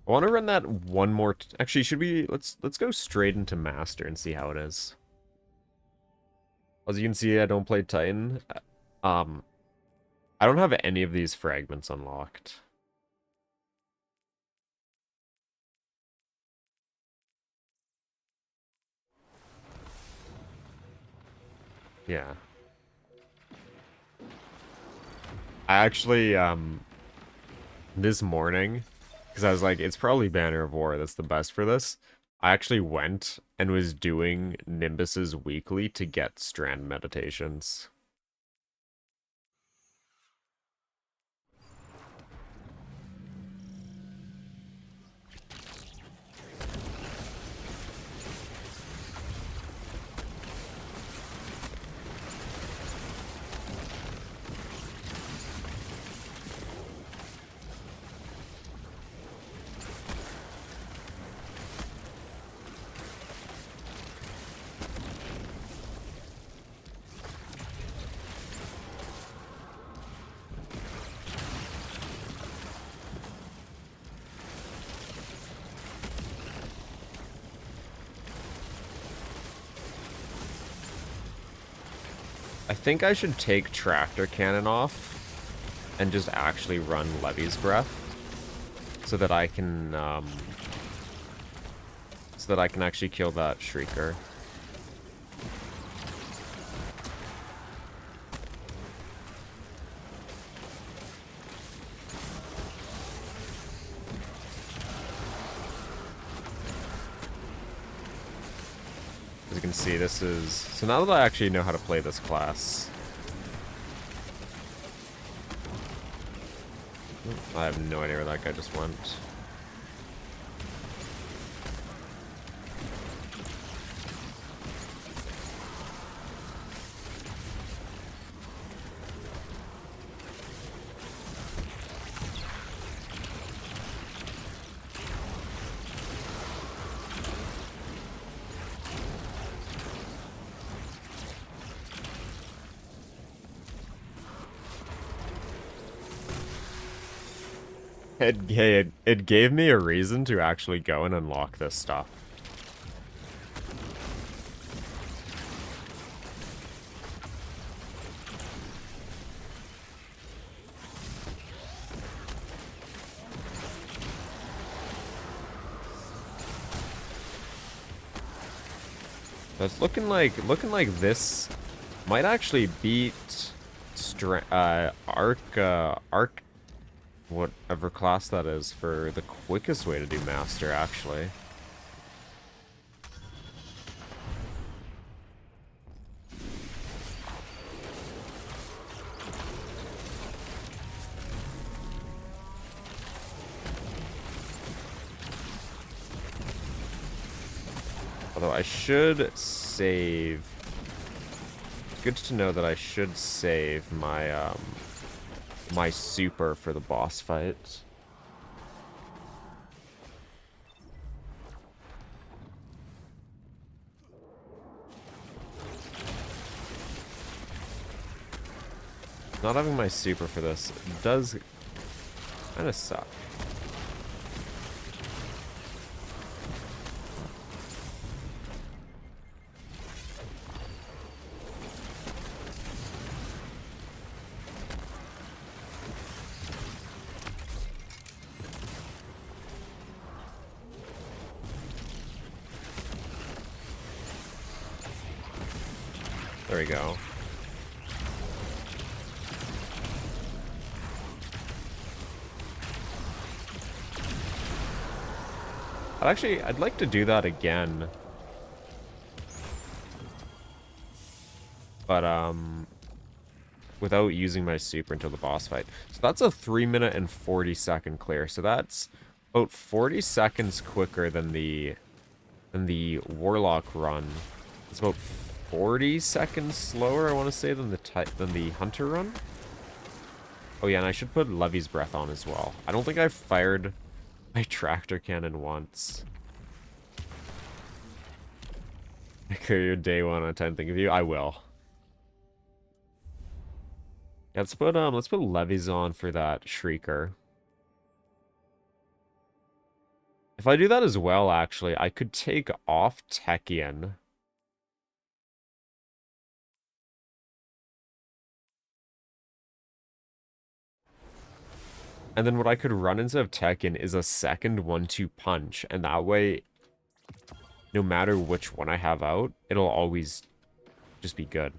I want to run that one more. Actually, should we? Let's go straight into Master and see how it is. As you can see, I don't play Titan. I don't have any of these fragments unlocked. Yeah. I actually this morning, because I was like, it's probably Banner of War that's the best for this. I actually went and was doing Nimbus's weekly to get Strand Meditations. I think I should take Tractor Cannon off and just actually run Levy's Breath so that I can actually kill that Shrieker. As you can see, this is... So now that I actually know how to play this class... I have no idea where that guy just went. It gave me a reason to actually go and unlock this stuff. So it's looking like this might actually beat Arc whatever class that is for the quickest way to do Master, actually. Although I should save... Good to know that I should save my, my super for the boss fight. Not having my super for this does kind of suck. we go. I'd like to do that again. But, without using my super until the boss fight. So that's a 3-minute and 40-second clear. So that's about 40 seconds quicker than the warlock run. It's about 40 seconds slower, I want to say, than the hunter run. Oh yeah, and I should put Levy's breath on as well. I don't think I've fired my tractor cannon once. I clear your day 1 on 10 think of you. I will. Yeah, let's put levies on for that shrieker. If I do that as well, actually, I could take off Techian. And then what I could run instead of Techian is a second 1-2 punch, and that way, no matter which one I have out, it'll always just be good.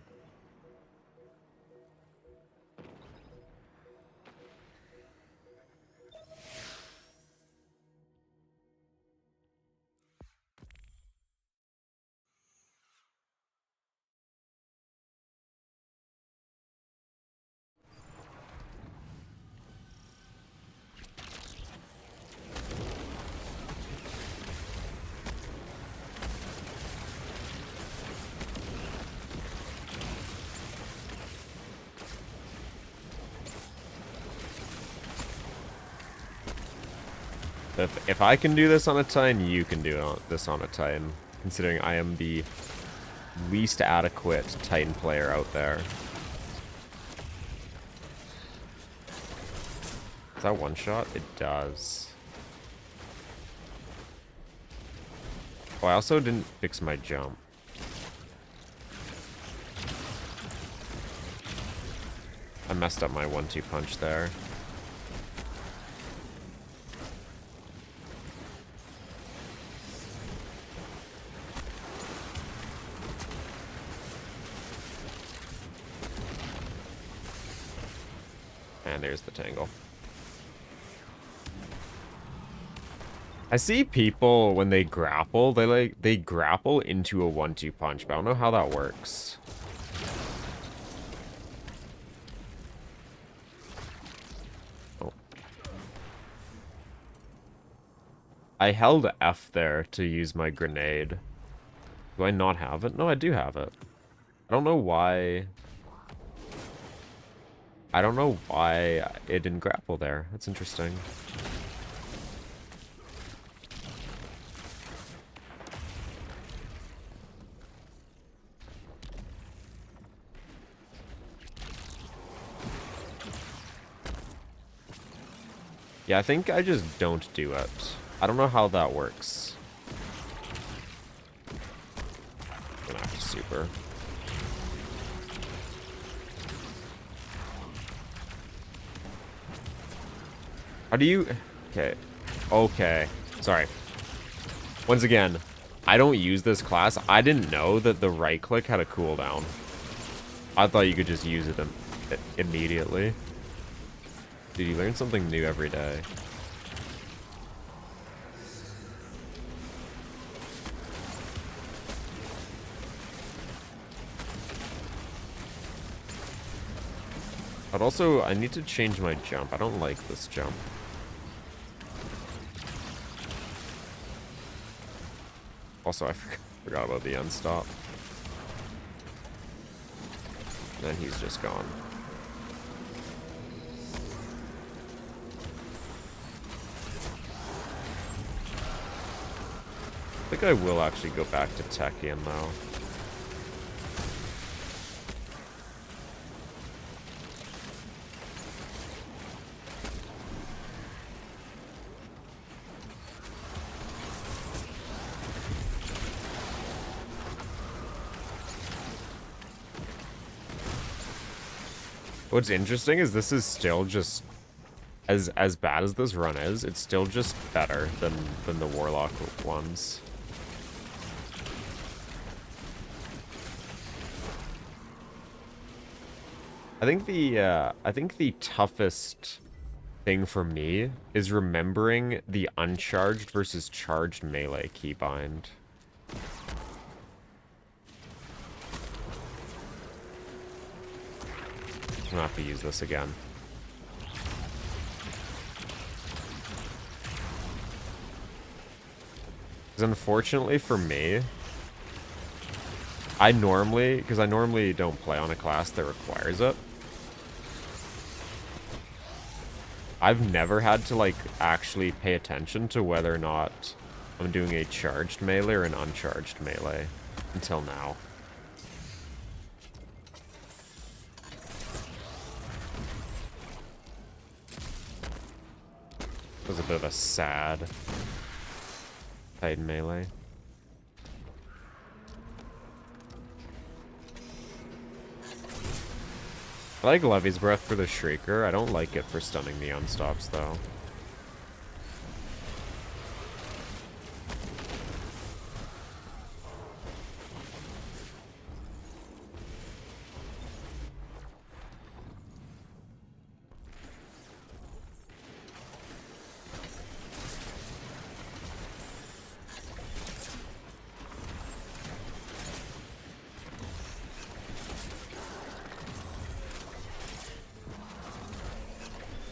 If I can do this on a Titan, you can do this on a Titan. Considering I am the least adequate Titan player out there. Is that one shot? It does. Oh, I also didn't fix my jump. I messed up my 1-2 punch there. And there's the tangle. I see people, when they grapple, they grapple into a 1-2 punch, but I don't know how that works. Oh. I held F there to use my grenade. Do I not have it? No, I do have it. I don't know why... I don't know why it didn't grapple there. That's interesting. Yeah, I think I just don't do it. I don't know how that works. I'm gonna have to super. How do you... Okay. Okay. Sorry. Once again, I don't use this class. I didn't know that the right click had a cooldown. I thought you could just use it immediately. Dude, you learn something new every day. But also, I need to change my jump. I don't like this jump. Also, I forgot about the unstop. And he's just gone. I think I will actually go back to Techian though. What's interesting is this is still just as bad as this run is, it's still just better than the warlock ones. I think the toughest thing for me is remembering the uncharged versus charged melee keybind. I'm gonna have to use this again. Because unfortunately for me, because I normally don't play on a class that requires it. I've never had to, like, actually pay attention to whether or not I'm doing a charged melee or an uncharged melee until now. It was a bit of a sad Titan melee. I like Levy's Breath for the Shrieker. I don't like it for stunning the unstops, though.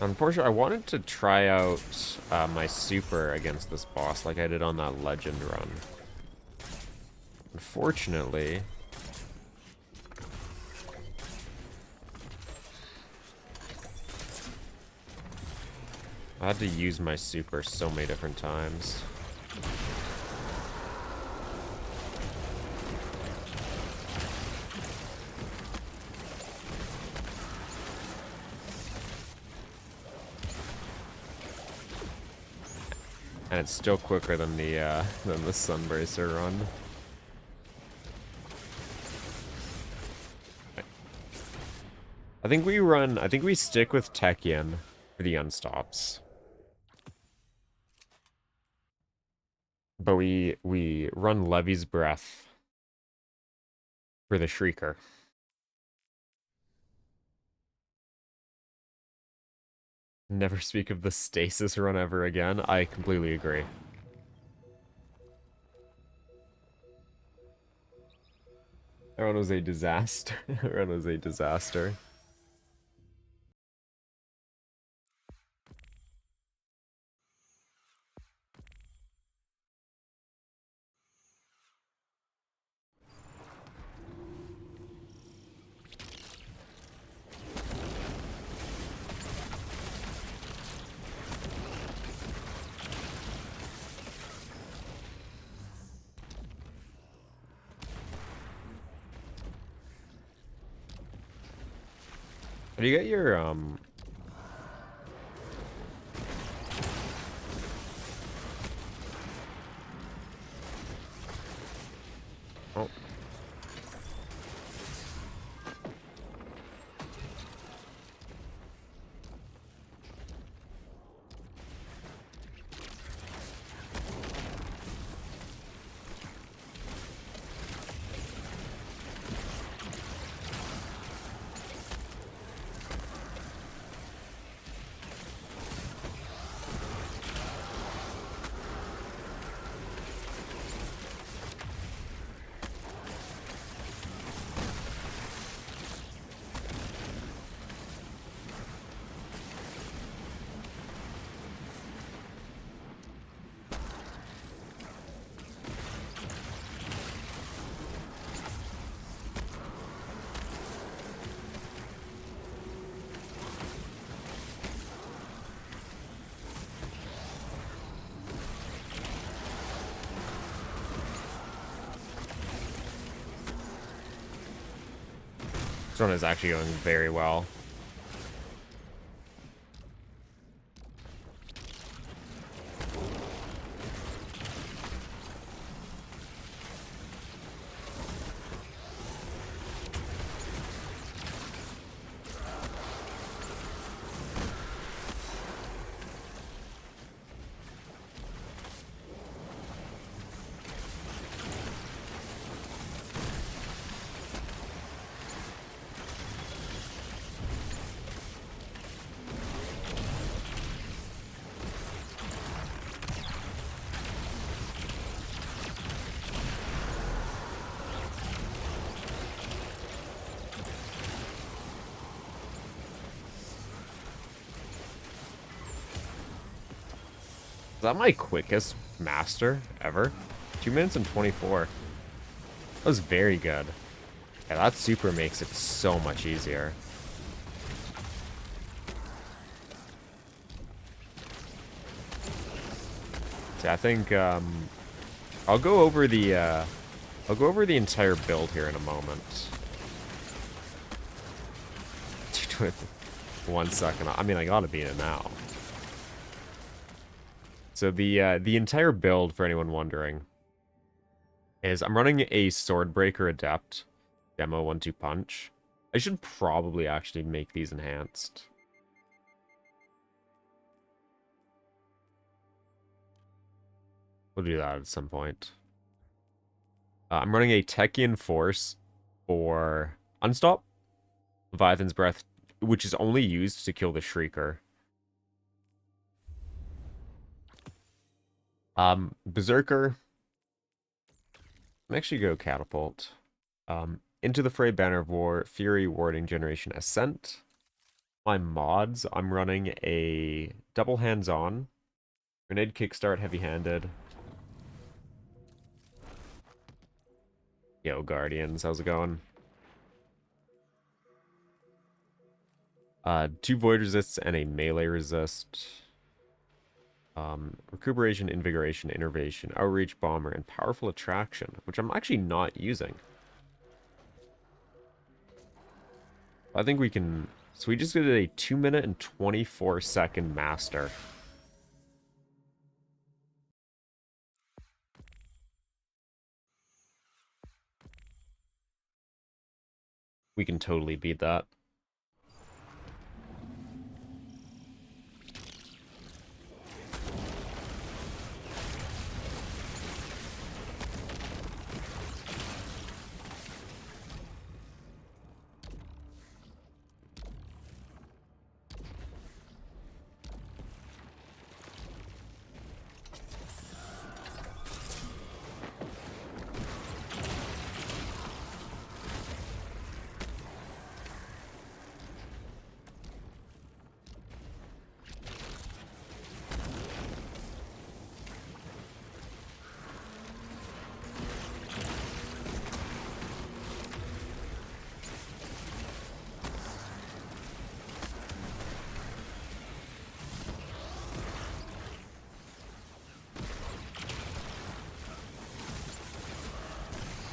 Unfortunately, I wanted to try out my super against this boss like I did on that legend run. Unfortunately, I had to use my super so many different times. And it's still quicker than the Sunbracer run. I think we stick with Tekien for the unstops. But we run Levy's Breath for the Shrieker. Never speak of the stasis run ever again. I completely agree. That one was a disaster. That one was a disaster. How do you get your oh. This one is actually going very well. Is that my quickest master ever? 2 minutes and 24. That was very good. Yeah, that super makes it so much easier. See, I think I'll go over the entire build here in a moment. 1 second. I mean, I gotta beat it now. So the entire build, for anyone wondering, is I'm running a Swordbreaker Adept demo 1-2 punch. I should probably actually make these enhanced. We'll do that at some point. I'm running a Techian Force for Unstop, Leviathan's Breath, which is only used to kill the Shrieker. Berserker. I'm actually go Catapult. Into the Fray, Banner of War, Fury, Warding Generation, Ascent. My mods, I'm running a double hands-on, Grenade Kickstart, Heavy-Handed. Yo, Guardians, how's it going? 2 Void Resists and a Melee Resist. Recuperation, Invigoration, Innervation, Outreach, Bomber, and Powerful Attraction, which I'm actually not using. I think we can... So we just did a 2 minute and 24 second master. We can totally beat that.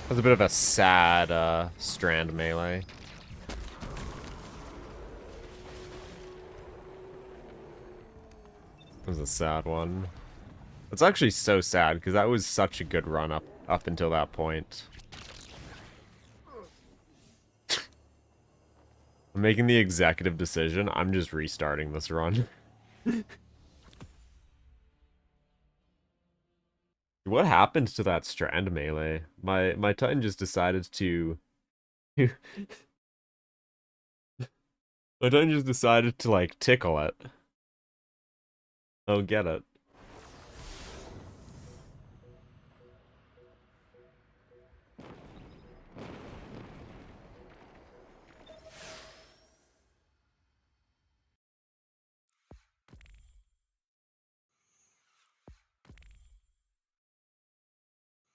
That was a bit of a sad strand melee. That was a sad one. It's actually so sad because that was such a good run up until that point. I'm making the executive decision. I'm just restarting this run. What happened to that strand melee? My Titan just decided to my Titan just decided to like tickle it. I don't get it.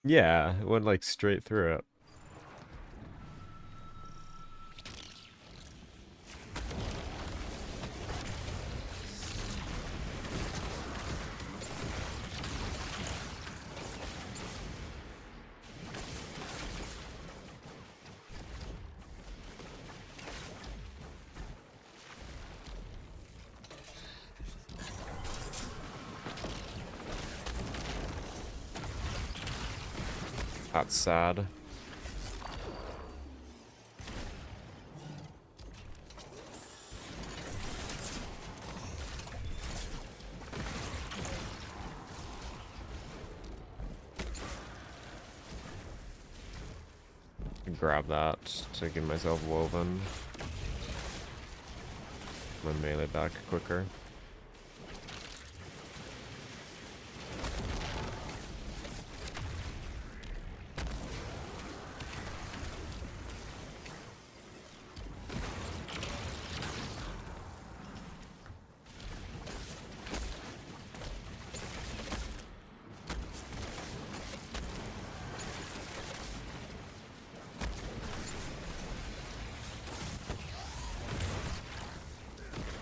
Yeah, it went like straight through it. That's sad. Grab that, taking myself woven. My melee back quicker.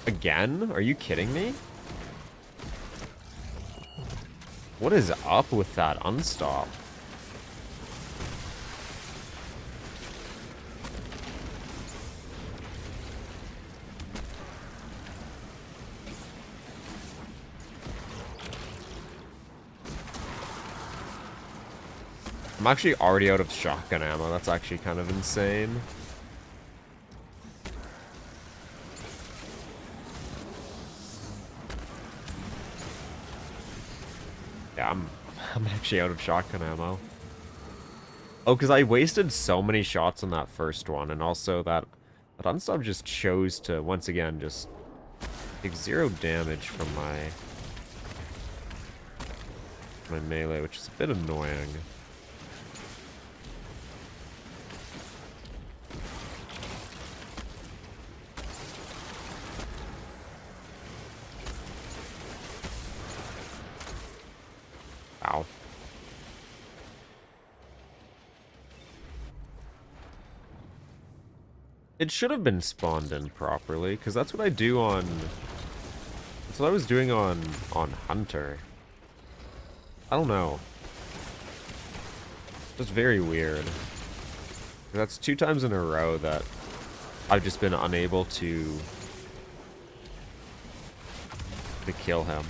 Again? Are you kidding me? What is up with that unstop? I'm actually already out of shotgun ammo. That's actually kind of insane. Yeah, I'm actually out of shotgun ammo. Oh, because I wasted so many shots on that first one, and also that unstop just chose to, once again, just take 0 damage from my melee, which is a bit annoying. Ow. It should have been spawned in properly, because that's what I do on... That's what I was doing on Hunter. I don't know. It's very weird. That's 2 times in a row that I've just been unable to kill him.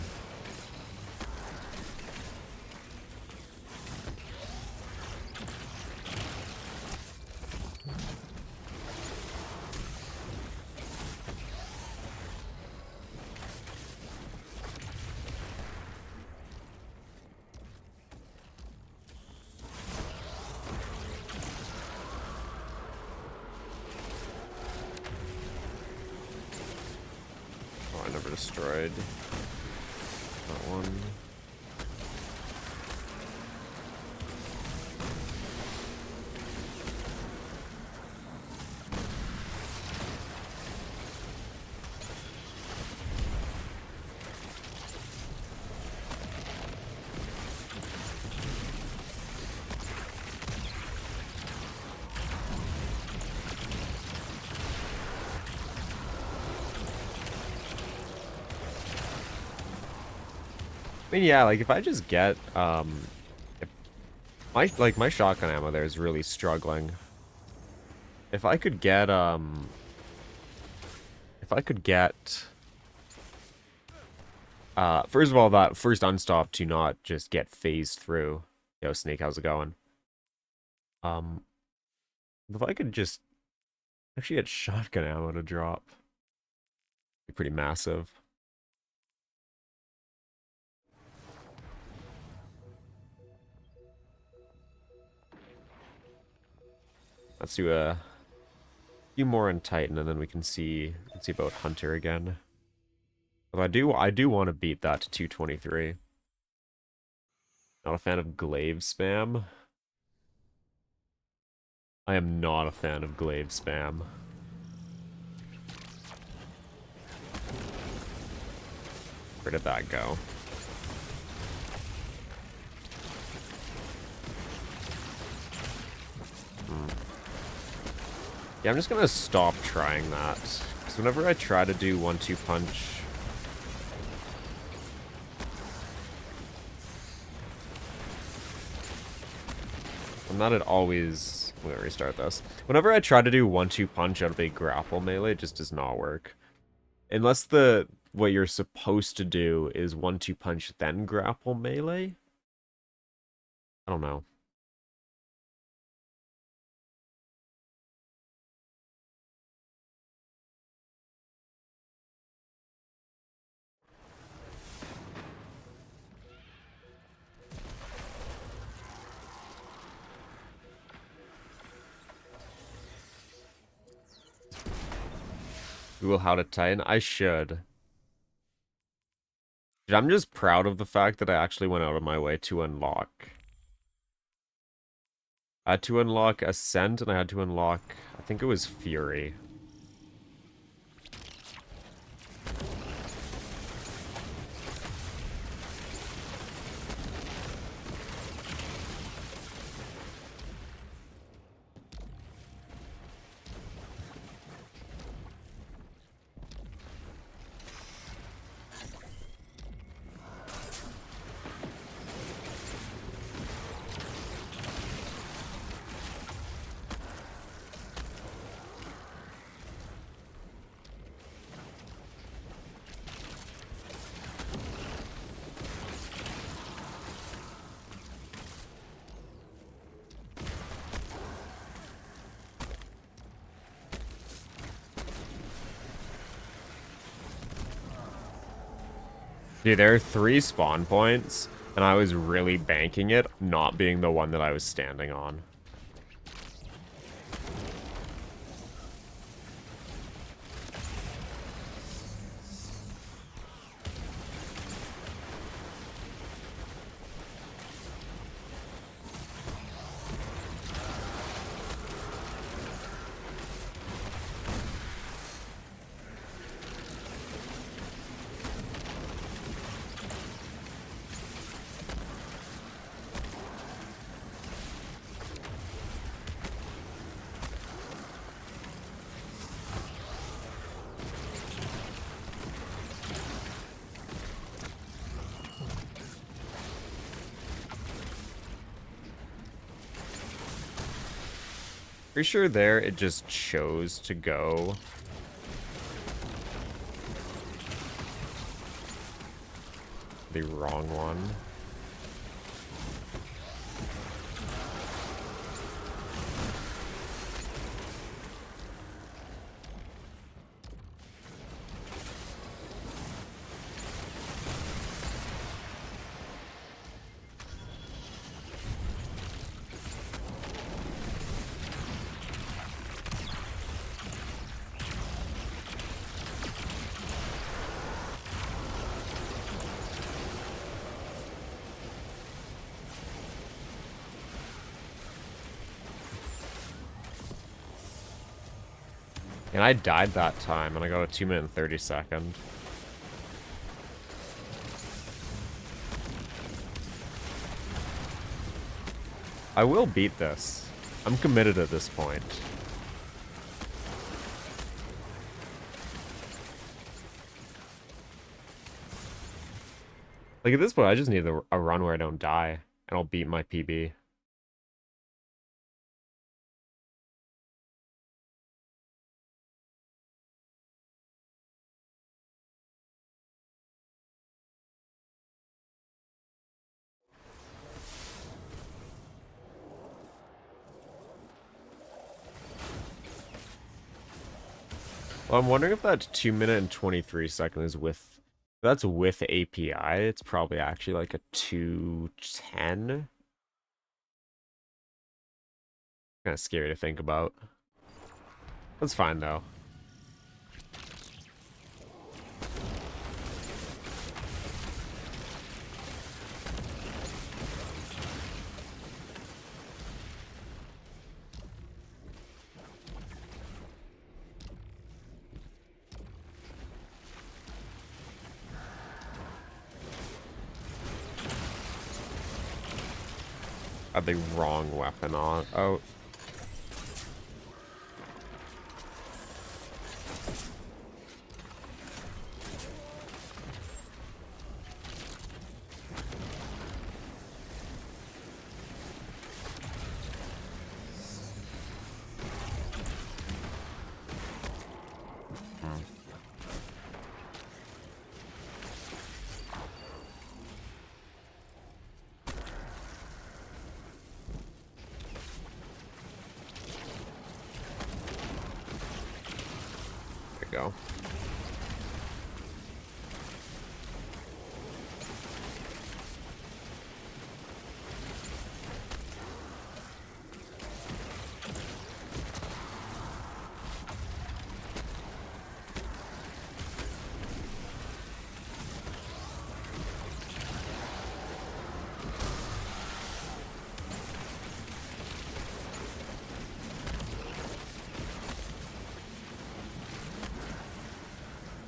Oh, I never destroyed that one. I mean, yeah, like, if I just get, if my shotgun ammo there is really struggling. If I could get, first of all, that first unstop to not just get phased through. Yo, Snake, how's it going? If I could just actually get shotgun ammo to drop, be pretty massive. Let's do a few more on Titan, and then we can see about Hunter again. But I do want to beat that to 223. Not a fan of glaive spam. I am not a fan of glaive spam. Where did that go? Yeah, I'm just gonna stop trying that. Because whenever I try to do 1-2 punch... I'm not at always... I'm gonna restart this. Whenever I try to do 1-2 punch out of a grapple melee, it just does not work. Unless what you're supposed to do is 1-2 punch then grapple melee? I don't know. Google how to Titan? I should. Dude, I'm just proud of the fact that I actually went out of my way to unlock. I had to unlock Ascent, and I had to unlock... I think it was Fury. Dude, there are 3 spawn points, and I was really banking it not being the one that I was standing on. Pretty sure there it just chose to go the wrong one. And I died that time, and I got a 2-minute and 30-second. I will beat this. I'm committed at this point. Like, at this point, I just need a run where I don't die, and I'll beat my PB. Well, I'm wondering if that 2-minute and 23-second is with... That's with API. It's probably actually like a 2:10. Kind of scary to think about. That's fine, though. Had the wrong weapon on. Oh. Go.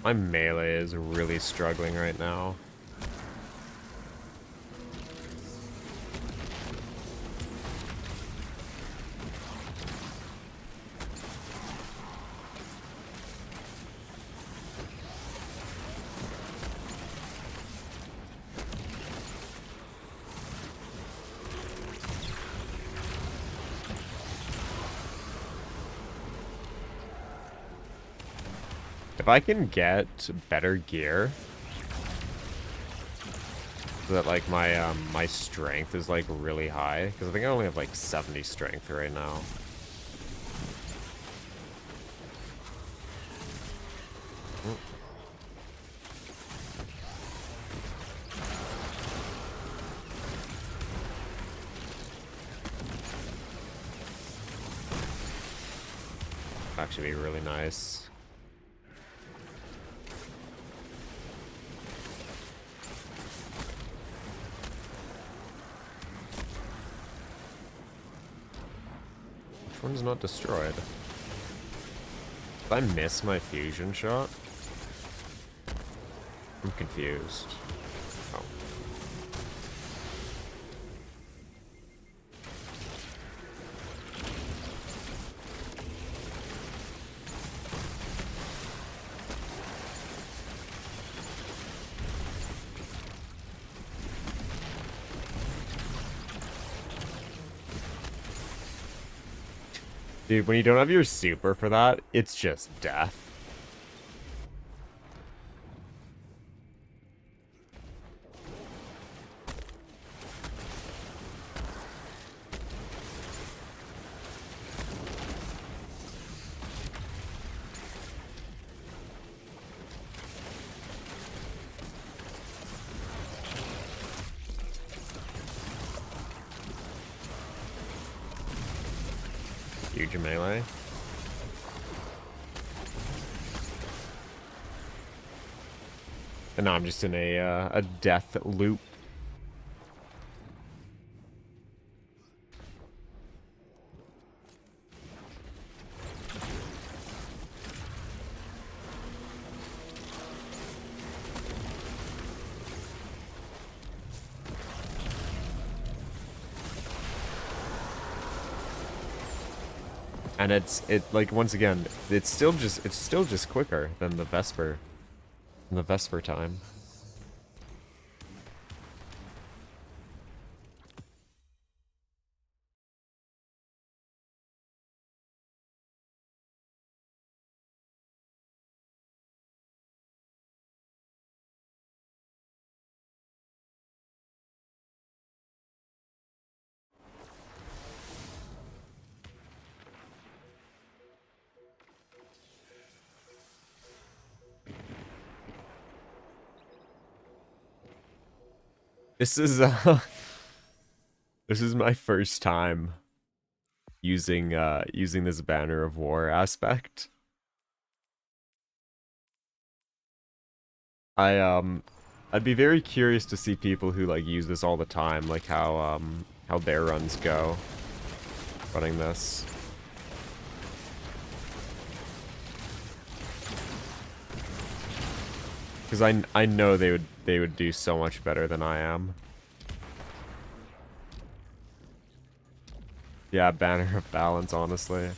My melee is really struggling right now. If I can get better gear, so that like my strength is like really high, because I think I only have like 70 strength right now. actually be really nice. Which one's not destroyed? Did I miss my fusion shot? I'm confused. Oh. Dude, when you don't have your super for that, it's just death. Huge melee. And now I'm just in a death loop. And like once again, it's still just quicker than the Vesper. The Vesper time. This is this is my first time using using this Banner of War aspect. I'd be very curious to see people who like use this all the time, like how their runs go running this. Because I know they would do so much better than I am. Yeah, Banner of Balance, honestly.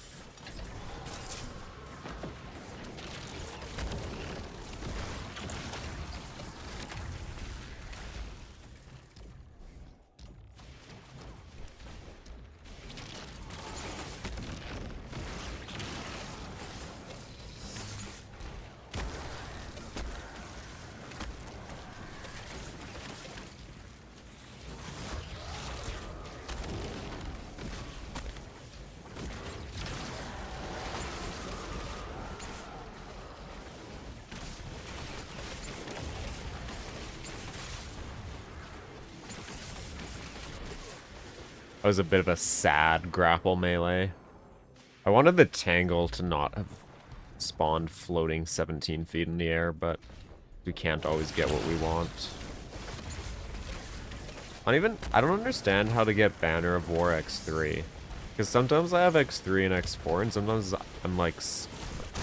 That was a bit of a sad grapple melee. I wanted the Tangle to not have spawned floating 17 feet in the air, but we can't always get what we want. I don't understand how to get Banner of War X3. Because sometimes I have X3 and X4, and sometimes I'm like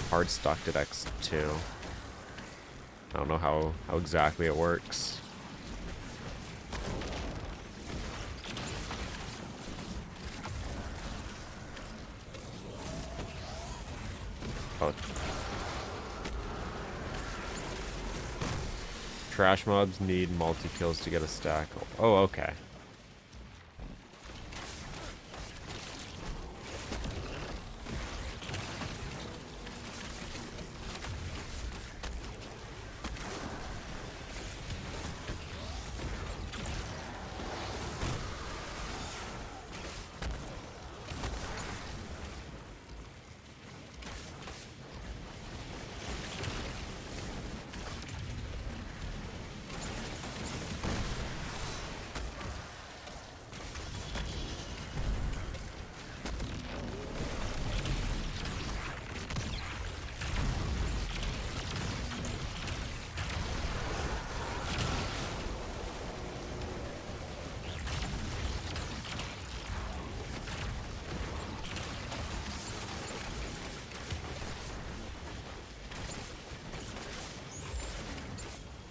hard stuck at X2. I don't know how exactly it works. Oh. Trash mobs need multi-kills to get a stack. Oh, okay.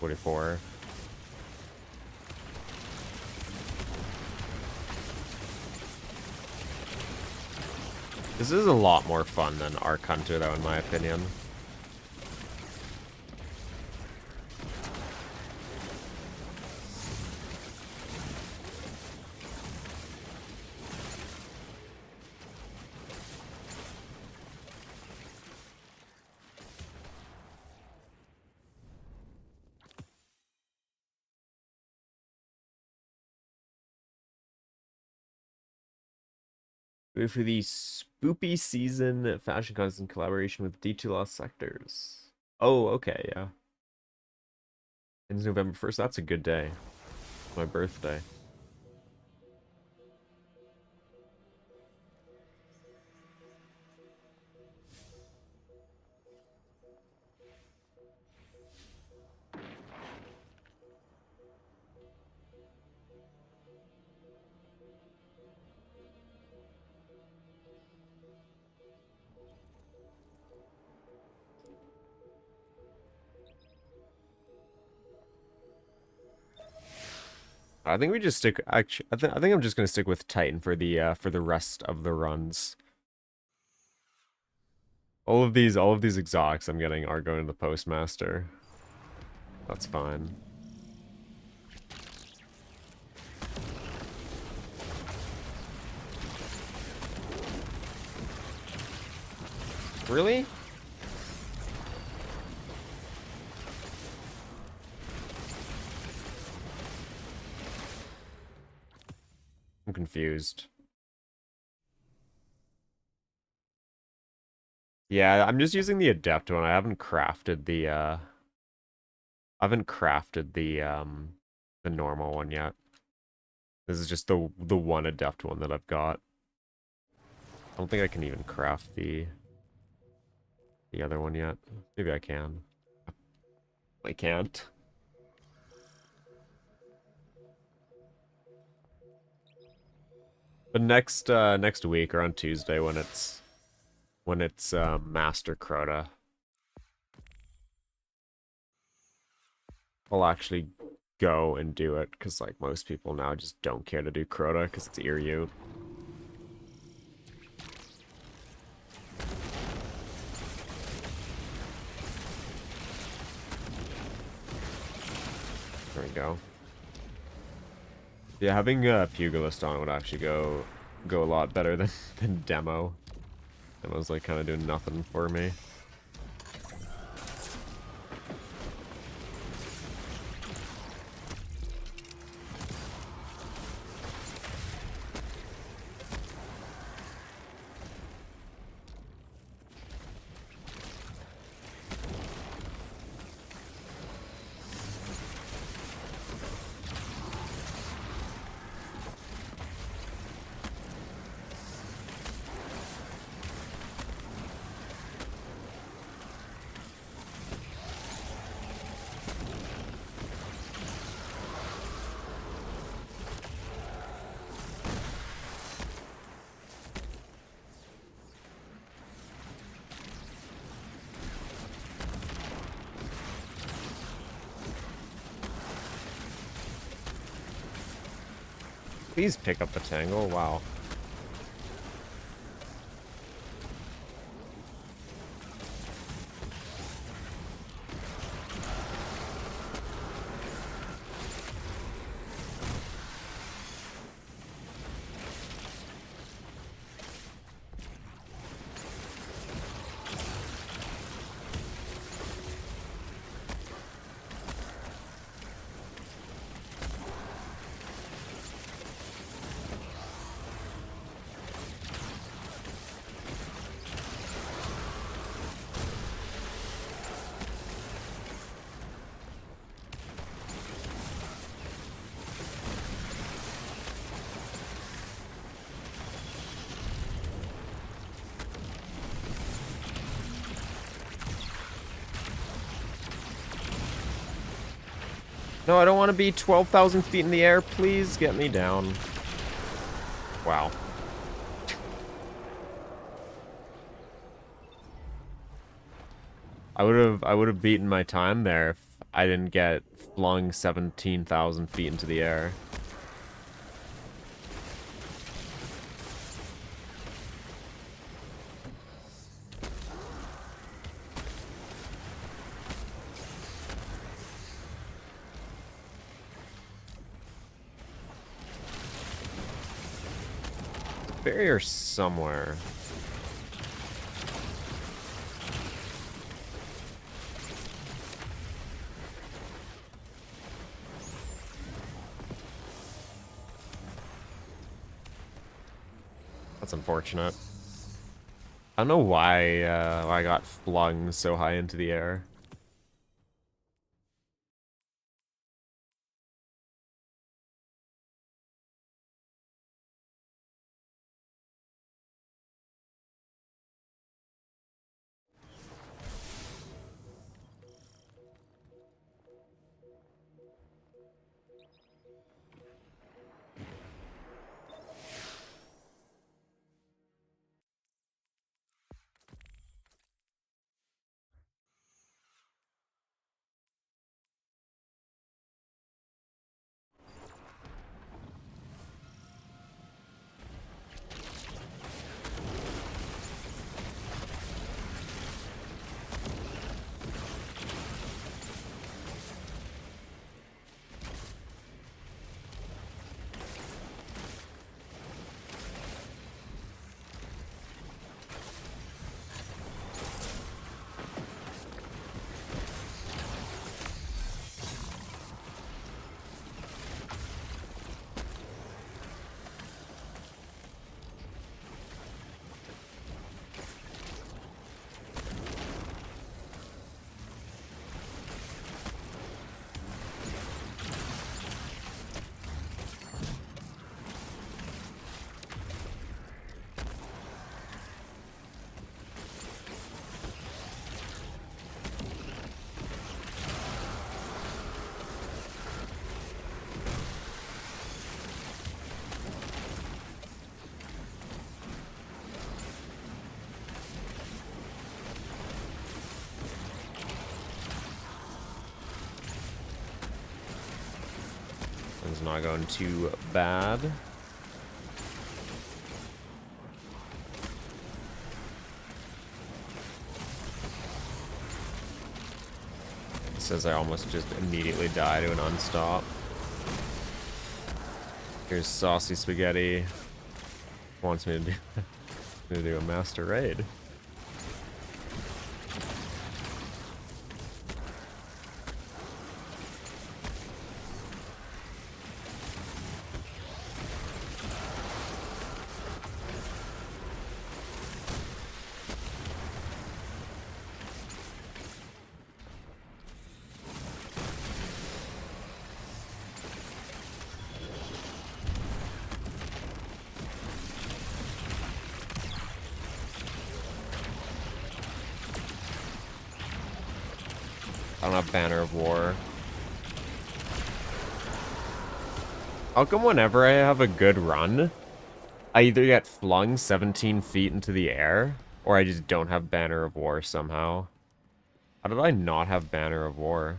44. This is a lot more fun than Arc Hunter, though, in my opinion. For the spoopy season fashion contest in collaboration with D2 Lost Sectors. Oh, okay, yeah. Ends November 1st. That's a good day. My birthday. I think we just stick. Actually, I think I'm just gonna stick with Titan for the rest of the runs. All of these exotics I'm getting are going to the postmaster. That's fine. Really? I'm confused. Yeah, I'm just using the adept one. I haven't crafted the normal one yet. This is just the one adept one that I've got. I don't think I can even craft the other one yet. Maybe I can. I can't. But next week or on Tuesday when it's Master Crota, I'll actually go and do it because like most people now just don't care to do Crota because it's Iryu. There we go. Yeah, having Pugilist on would actually go a lot better than Demo. Demo's like kind of doing nothing for me. Please pick up the Tangle. Wow. No, I don't want to be 12,000 feet in the air. Please get me down. Wow. I would have beaten my time there I didn't get flung 17,000 feet into the air. Barrier somewhere. That's unfortunate. I don't know why I got flung so high into the air. It's not going too bad. It says I almost just immediately die to an unstop. Here's Saucy Spaghetti. Wants me to do a master raid. I don't have Banner of War. How come whenever I have a good run, I either get flung 17 feet into the air, or I just don't have Banner of War somehow? How did I not have Banner of War?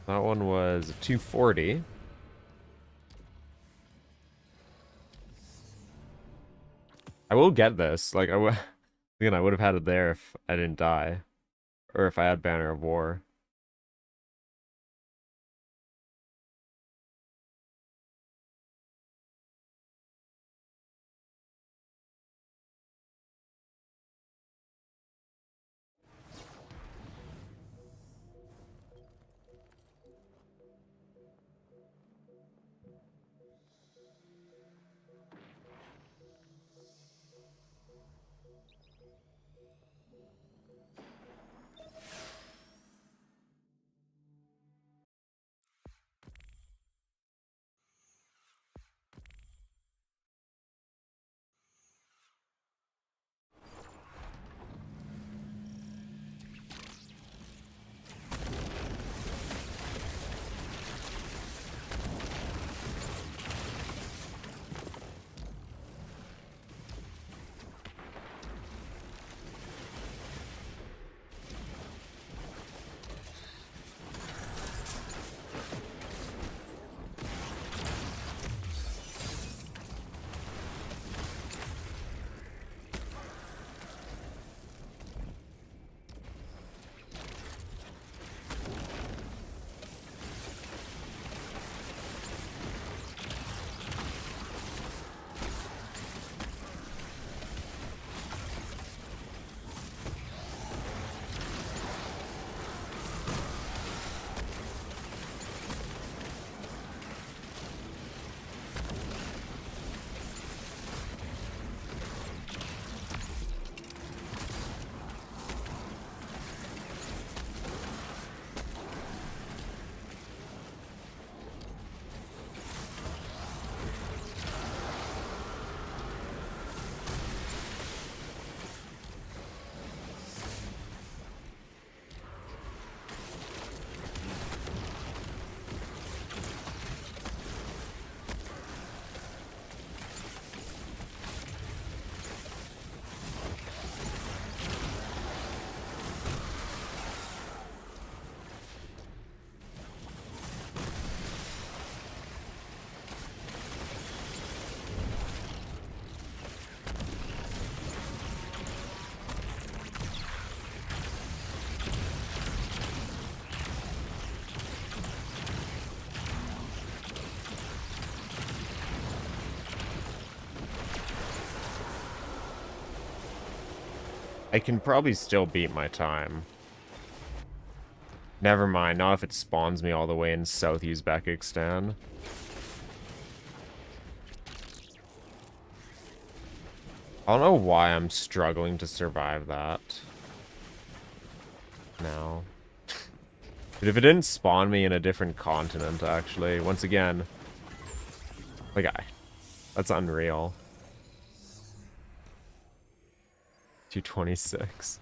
That one was 240. I will get this. Like, again, I would have had it there if I didn't die. Or if I had Banner of War. I can probably still beat my time. Never mind, not if it spawns me all the way in South Uzbekistan. I don't know why I'm struggling to survive that. Now. But if it didn't spawn me in a different continent, actually, once again, like, that's unreal. 226.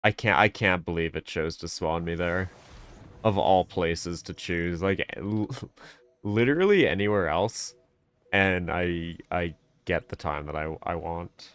I can't believe it chose to spawn me there. Of all places to choose, like, literally anywhere else, and I get the time that I want.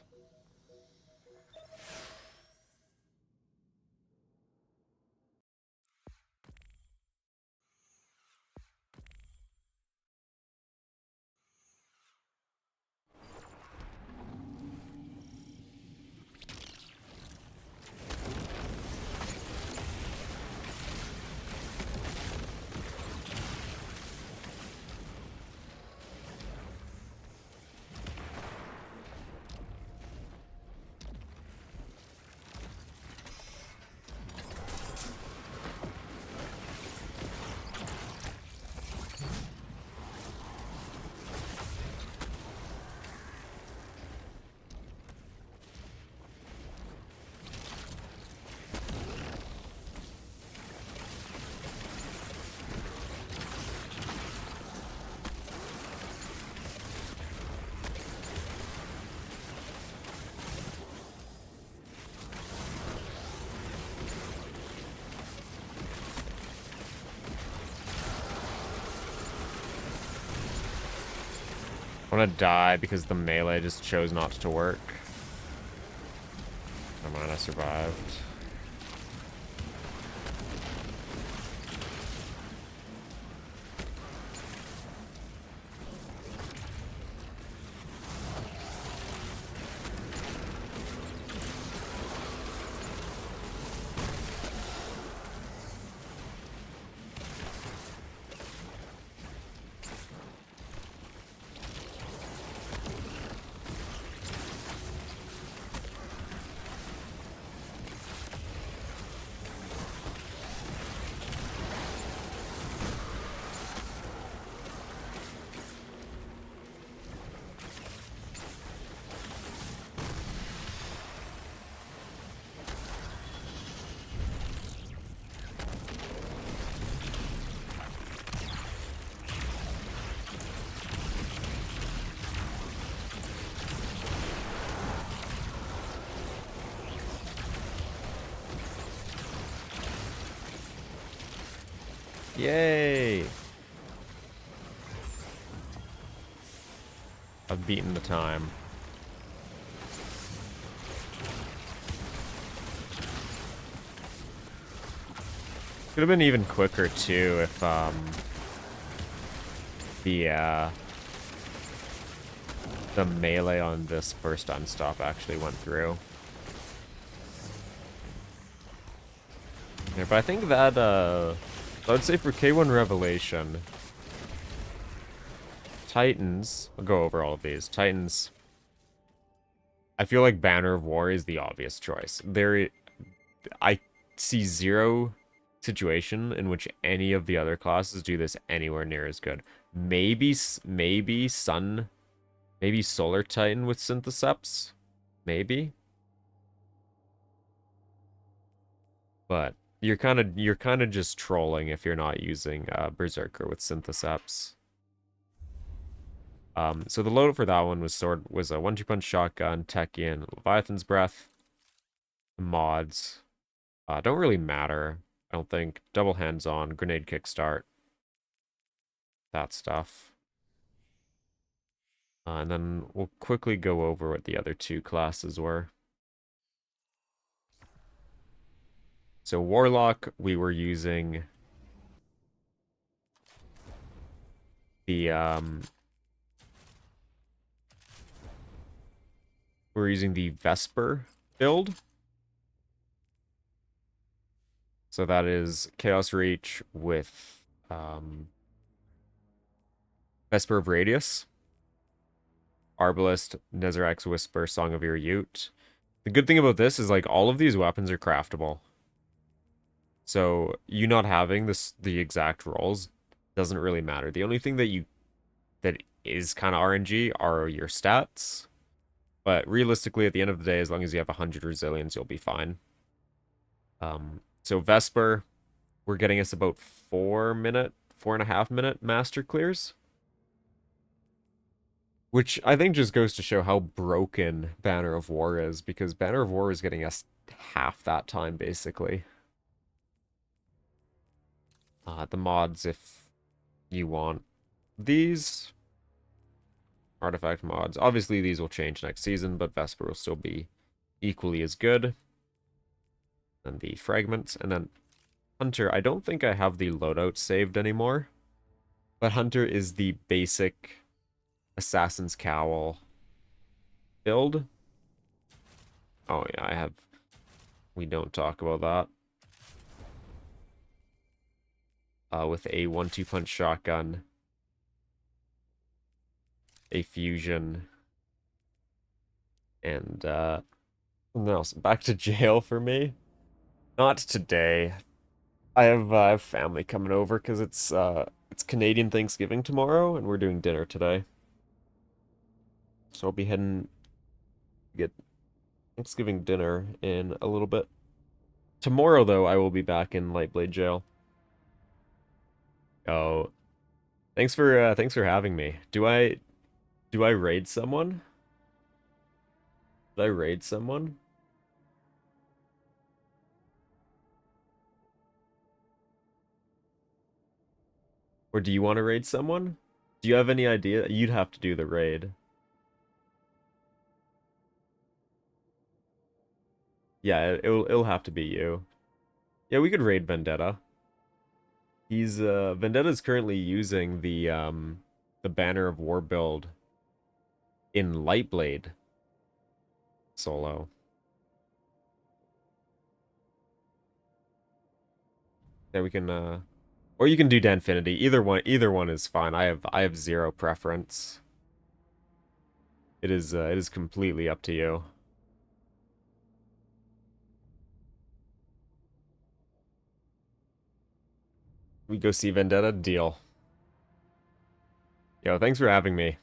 I want to die because the melee just chose not to work. Never mind, I survived. Yay! I've beaten the time. Could have been even quicker too if the melee on this first unstop actually went through. Yeah, but I think that I would say for K1 Revelation, Titans, I'll go over all of these. Titans, I feel like Banner of War is the obvious choice. I see zero situation in which any of the other classes do this anywhere near as good. Maybe Solar Titan with Syntheseps, maybe. But you're kind of just trolling if you're not using Berserker with Syntheseps. So the loadout for that one was a 1-2 punch shotgun, Techian, Leviathan's Breath. Mods don't really matter, I don't think. Double hands on, grenade kickstart, that stuff. And then we'll quickly go over what the other two classes were. So Warlock, we were using the Vesper build. So that is Chaos Reach with Vesper of Radius, Arbalest, Nezarac's Whisper, Song of Your Ute. The good thing about this is like all of these weapons are craftable. So you not having the exact rolls doesn't really matter. The only thing that is kind of RNG are your stats. But realistically, at the end of the day, as long as you have 100 resilience, you'll be fine. So Vesper, we're getting us about 4.5 minute master clears. Which I think just goes to show how broken Banner of War is, because Banner of War is getting us half that time, basically. The mods, if you want these artifact mods. Obviously, these will change next season, but Vesper will still be equally as good. And the fragments, and then Hunter. I don't think I have the loadout saved anymore, but Hunter is the basic Assassin's Cowl build. Oh yeah, I have. We don't talk about that. With a 1-2 punch shotgun, a fusion, and something else. Back to jail for me. Not today. I have family coming over because it's Canadian Thanksgiving tomorrow, and we're doing dinner today. So I'll be heading to get Thanksgiving dinner in a little bit. Tomorrow, though, I will be back in Lightblade jail. Oh, thanks for having me. Do I raid someone? Did I raid someone? Or do you want to raid someone? Do you have any idea? You'd have to do the raid. Yeah, it'll have to be you. Yeah, we could raid Vendetta. He's Vendetta's currently using the Banner of War build in Lightblade solo. Yeah, we can or you can do Danfinity. Either one is fine. I have zero preference. It is completely up to you. We go see Vendetta, deal. Yo, thanks for having me.